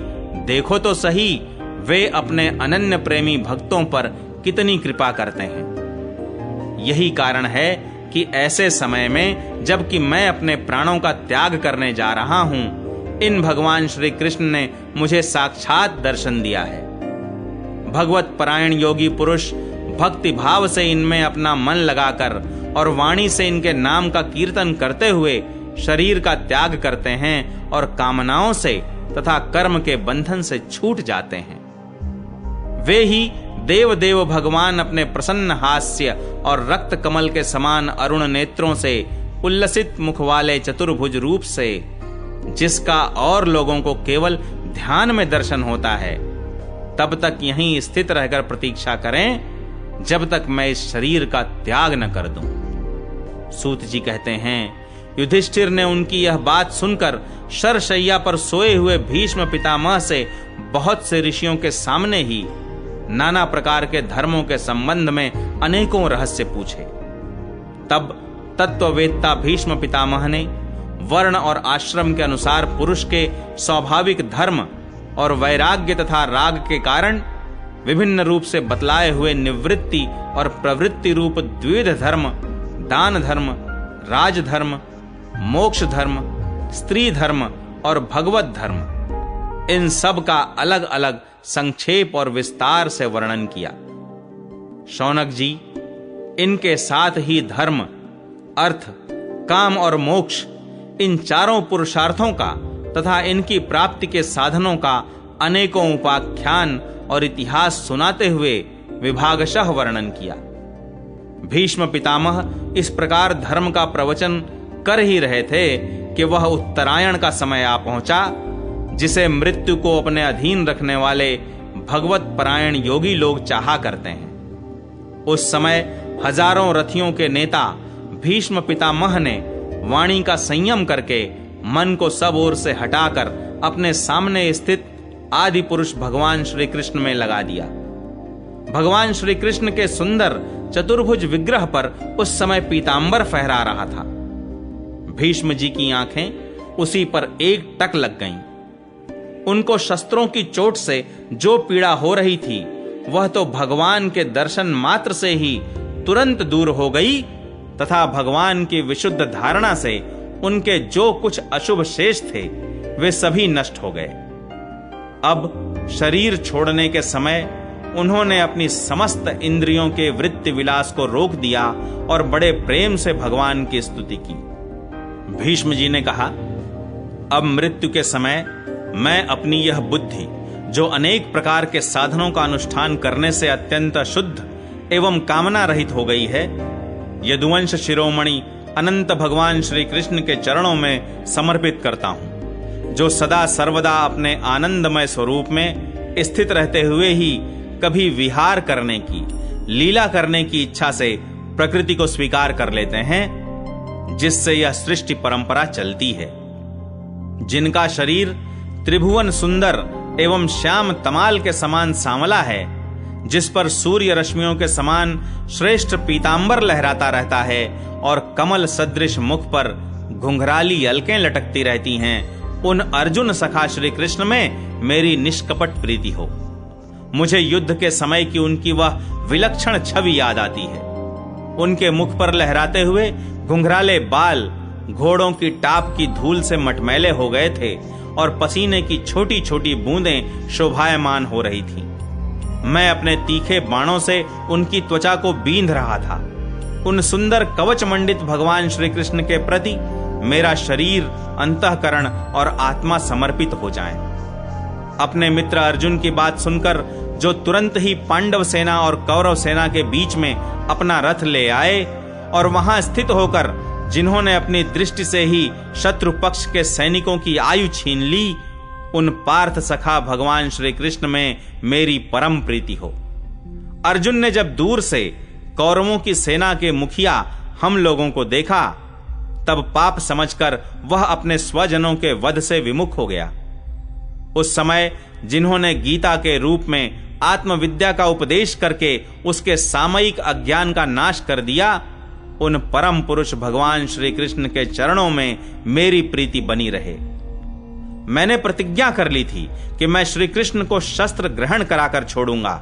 देखो तो सही, वे अपने अनन्य प्रेमी भक्तों पर कितनी कृपा करते हैं। यही कारण है कि ऐसे समय में जबकि मैं अपने प्राणों का त्याग करने जा रहा हूं, इन भगवान श्री कृष्ण ने मुझे साक्षात दर्शन दिया है। भगवत परायण योगी पुरुष भक्ति भाव से इनमें अपना मन लगाकर और वाणी से इनके नाम का कीर्तन करते हुए शरीर का त्याग करते हैं और कामनाओं से तथा कर्म के बंधन से छूट जाते हैं। वे ही देव देव भगवान अपने प्रसन्न हास्य और रक्त कमल के समान अरुण नेत्रों से, उल्लसित मुख वाले चतुर्भुज रूप से, जिसका और लोगों को केवल ध्यान में दर्शन होता है, तब तक यहीं स्थित रहकर प्रतीक्षा करें जब तक मैं इस शरीर का त्याग न कर दूं। सूत जी कहते हैं, युधिष्ठिर ने उनकी यह बात सुनकर शरशैया पर सोए हुए भीष्म पितामह से बहुत से ऋषियों के सामने ही नाना प्रकार के धर्मों के संबंध में अनेकों रहस्य पूछे। तब तत्ववेत्ता भीष्म पितामह ने वर्ण और आश्रम के अनुसार पुरुष के स्वाभाविक धर्म और वैराग्य तथा राग के कारण विभिन्न रूप से बतलाए हुए निवृत्ति और प्रवृत्ति रूप द्विविध धर्म, दान धर्म, राजधर्म, मोक्ष धर्म, स्त्री धर्म और भगवत धर्म, इन सब का अलग अलग संक्षेप और विस्तार से वर्णन किया। शौनक जी, इनके साथ ही धर्म, अर्थ, काम और मोक्ष, इन चारों पुरुषार्थों का तथा इनकी प्राप्ति के साधनों का अनेकों उपाख्यान और इतिहास सुनाते हुए विभागशः वर्णन किया। भीष्म पितामह इस प्रकार धर्म का प्रवचन कर ही रहे थे कि वह उत्तरायण का समय आ पहुंचा, जिसे मृत्यु को अपने अधीन रखने वाले भगवत परायण योगी लोग चाहा करते हैं। उस समय हजारों रथियों के नेता भीष्म पितामह ने वाणी का संयम करके मन को सब ओर से हटाकर अपने सामने स्थित आदि पुरुष भगवान श्री कृष्ण में लगा दिया। भगवान श्री कृष्ण के सुंदर चतुर्भुज विग्रह पर उस समय पीतांबर फहरा रहा था। भीष्म जी की आंखें उसी पर एक टक लग गईं। उनको शस्त्रों की चोट से जो पीड़ा हो रही थी, वह तो भगवान के दर्शन मात्र से ही तुरंत दूर हो गई तथा भगवान की विशुद्ध धारणा से उनके जो कुछ अशुभ शेष थे, वे सभी नष्ट हो गए। अब शरीर छोड़ने के समय उन्होंने अपनी समस्त इंद्रियों के वृत्ति विलास को रोक दिया और बड़े प्रेम से भगवान की स्तुति की। भीष्म जी ने कहा, अब मृत्यु के समय मैं अपनी यह बुद्धि, जो अनेक प्रकार के साधनों का अनुष्ठान करने से अत्यंत शुद्ध एवं कामना रहित हो गई है, यदुवंश शिरोमणि अनंत भगवान श्री कृष्ण के चरणों में समर्पित करता हूं, जो सदा सर्वदा अपने आनंदमय स्वरूप में स्थित रहते हुए ही कभी विहार करने की, लीला करने की इच्छा से प्रकृति को स्वीकार कर लेते हैं, जिससे यह सृष्टि परंपरा चलती है। जिनका शरीर त्रिभुवन सुंदर एवं श्याम तमाल के समान सांवला है, जिस पर सूर्य रश्मियों के समान श्रेष्ठ पीतांबर लहराता रहता है और कमल सदृश मुख पर घुंघराली अलकें लटकती रहती हैं, उन अर्जुन सखा श्री कृष्ण में मेरी निष्कपट प्रीति हो। मुझे युद्ध के समय की उनकी वह विलक्षण छवि याद आती है। उनके मुख पर लहराते हुए घुंघराले बाल घोड़ों की टाप की धूल से मटमैले हो गए थे और पसीने की छोटी छोटी बूंदें शोभायमान हो रही थीं। मैं अपने तीखे बाणों से उनकी त्वचा को बींध रहा था। उन सुंदर कवच मंडित भगवान श्री कृष्ण के प्रति मेरा शरीर, अंतःकरण और आत्मा समर्पित हो जाएं। अपने मित्र अर्जुन की बात सुनकर जो तुरंत ही पांडव सेना और कौरव सेना के बीच में अपना रथ ले आए और वहां स्थित होकर जिन्होंने अपनी दृष्टि से ही शत्रु पक्ष के सैनिकों की आयु छीन ली, उन पार्थ सखा भगवान श्री कृष्ण में मेरी परम प्रीति हो। अर्जुन ने जब दूर से कौरवों की सेना के मुखिया हम लोगों को देखा, तब पाप समझकर वह अपने स्वजनों के वध से विमुख हो गया। उस समय जिन्होंने गीता के रूप में आत्मविद्या का उपदेश करके उसके सामयिक अज्ञान का नाश कर दिया, उन परम पुरुष भगवान श्री कृष्ण के चरणों में मेरी प्रीति बनी रहे। मैंने प्रतिज्ञा कर ली थी कि मैं श्री कृष्ण को शस्त्र ग्रहण कराकर छोड़ूंगा।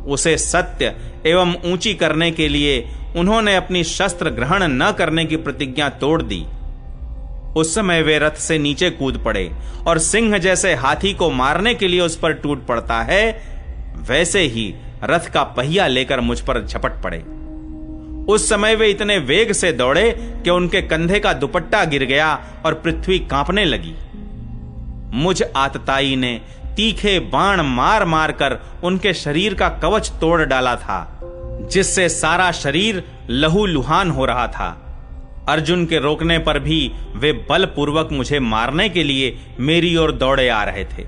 उसे सत्य एवं ऊंची करने के लिए उन्होंने अपनी शस्त्र ग्रहण न करने की प्रतिज्ञा तोड़ दी। उस समय वे रथ से नीचे कूद पड़े और सिंह जैसे हाथी को मारने के लिए उस पर टूट पड़ता है, वैसे ही रथ का पहिया लेकर मुझ पर झपट पड़े। उस समय वे इतने वेग से दौड़े कि उनके कंधे का दुपट्टा गिर गया और पृथ्वी कांपने लगी। मुझ आतताई ने तीखे बाण मार मार कर उनके शरीर का कवच तोड़ डाला था, जिससे सारा शरीर लहूलुहान हो रहा था। अर्जुन के रोकने पर भी वे बलपूर्वक मुझे मारने के लिए मेरी ओर दौड़े आ रहे थे।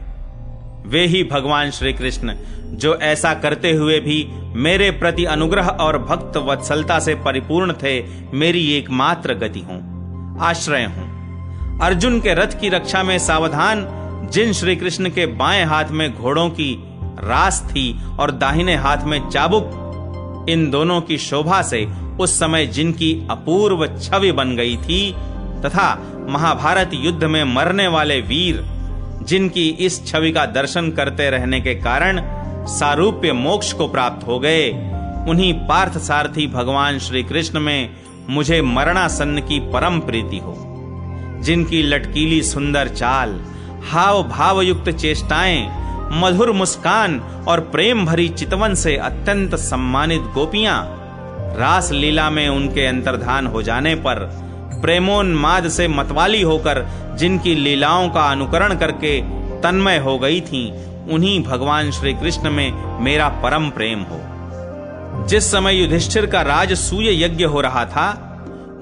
वे ही भगवान श्री कृष्ण जो ऐसा करते हुए भी मेरे प्रति अनुग्रह और भक्त वत्सलता से परिपूर्ण थे, मेरी एकमात्र गति हों, आश्रय हों। अर्जुन के रथ की रक्षा में सावधान जिन श्री कृष्ण के बाएं हाथ में घोड़ों की रास थी और दाहिने हाथ में चाबुक, इन दोनों की शोभा से उस समय जिनकी अपूर्व छवि बन गई थी तथा महाभारत युद्ध में मरने वाले वीर जिनकी इस छवि का दर्शन करते रहने के कारण सारूप्य मोक्ष को प्राप्त हो गए, उन्हीं पार्थ सारथी भगवान श्री कृष्ण में मुझे मरणासन्न की परम प्रीति हो। जिनकी लटकीली सुंदर चाल, हाव भाव युक्त चेष्टाएं, मधुर मुस्कान और प्रेम भरी चितवन से अत्यंत सम्मानित गोपियां रास लीला में उनके अंतर्धान हो जाने पर प्रेमोन्माद से मतवाली होकर जिनकी लीलाओं का अनुकरण करके तन्मय हो गई थीं, उन्हीं भगवान श्री कृष्ण में मेरा परम प्रेम हो। जिस समय युधिष्ठिर का राजसूय यज्ञ हो रहा था,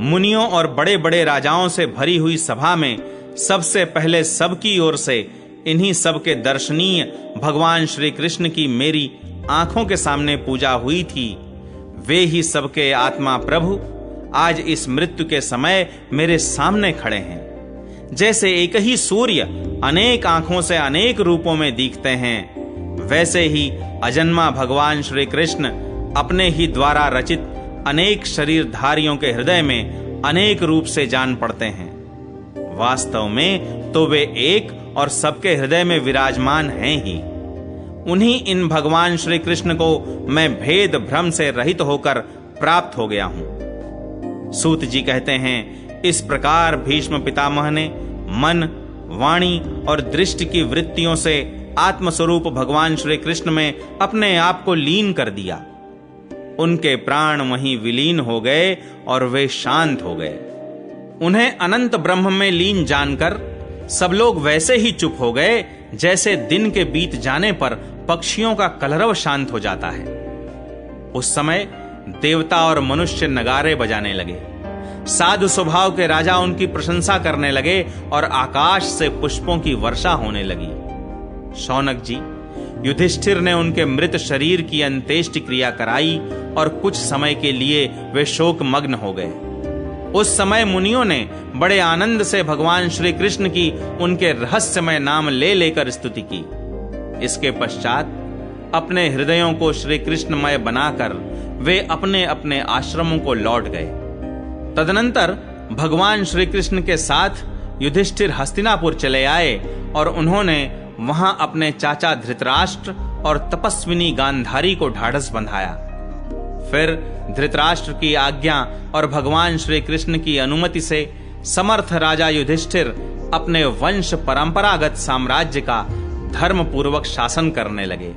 मुनियों और बड़े बड़े राजाओं से भरी हुई सभा में सबसे पहले सबकी ओर से इन्हीं सबके दर्शनीय भगवान श्री कृष्ण की मेरी आंखों के सामने पूजा हुई थी, वे ही सबके आत्मा प्रभु आज इस मृत्यु के समय मेरे सामने खड़े हैं। जैसे एक ही सूर्य अनेक आंखों से अनेक रूपों में दिखते हैं, वैसे ही अजन्मा भगवान श्री कृष्ण अपने ही द्वारा रचित अनेक शरीरधारियों के हृदय में अनेक रूप से जान पड़ते हैं। वास्तव में तो वे एक और सबके हृदय में विराजमान हैं ही। उन्हीं इन भगवान श्री कृष्ण को मैं भेद भ्रम से रहित होकर प्राप्त हो गया हूं। सूत जी कहते हैं, इस प्रकार भीष्म पितामह ने मन, वाणी और दृष्टि की वृत्तियों से आत्मस्वरूप भगवान श्री कृष्ण में अपने आप को लीन कर दिया। उनके प्राण वहीं विलीन हो गए और वे शांत हो गए। उन्हें अनंत ब्रह्म में लीन जानकर सब लोग वैसे ही चुप हो गए जैसे दिन के बीत जाने पर पक्षियों का कलरव शांत हो जाता है। उस समय देवता और मनुष्य नगारे बजाने लगे, साधु स्वभाव के राजा उनकी प्रशंसा करने लगे और आकाश से पुष्पों की वर्षा होने लगी। शौनक जी, युधिष्ठिर ने उनके मृत शरीर की अंत्येष्टि क्रिया कराई और कुछ समय के लिए वे शोक मग्न हो गए। उस समय मुनियों ने बड़े आनंद से भगवान श्री कृष्ण की उनके रहस्यमय नाम ले लेकर स्तुति की। इसके पश्चात अपने हृदयों को श्री कृष्णमय बनाकर वे अपने अपने आश्रमों को लौट गए। तदनंतर भगवान श्री कृष्ण के साथ युधिष्ठिर हस्तिनापुर चले आए और उन्होंने वहां अपने चाचा धृतराष्ट्र और तपस्विनी गांधारी को ढाढ़स बंधाया। फिर धृतराष्ट्र की आज्ञा और भगवान श्री कृष्ण की अनुमति से समर्थ राजा युधिष्ठिर अपने वंश परंपरागत साम्राज्य का धर्म पूर्वक शासन करने लगे।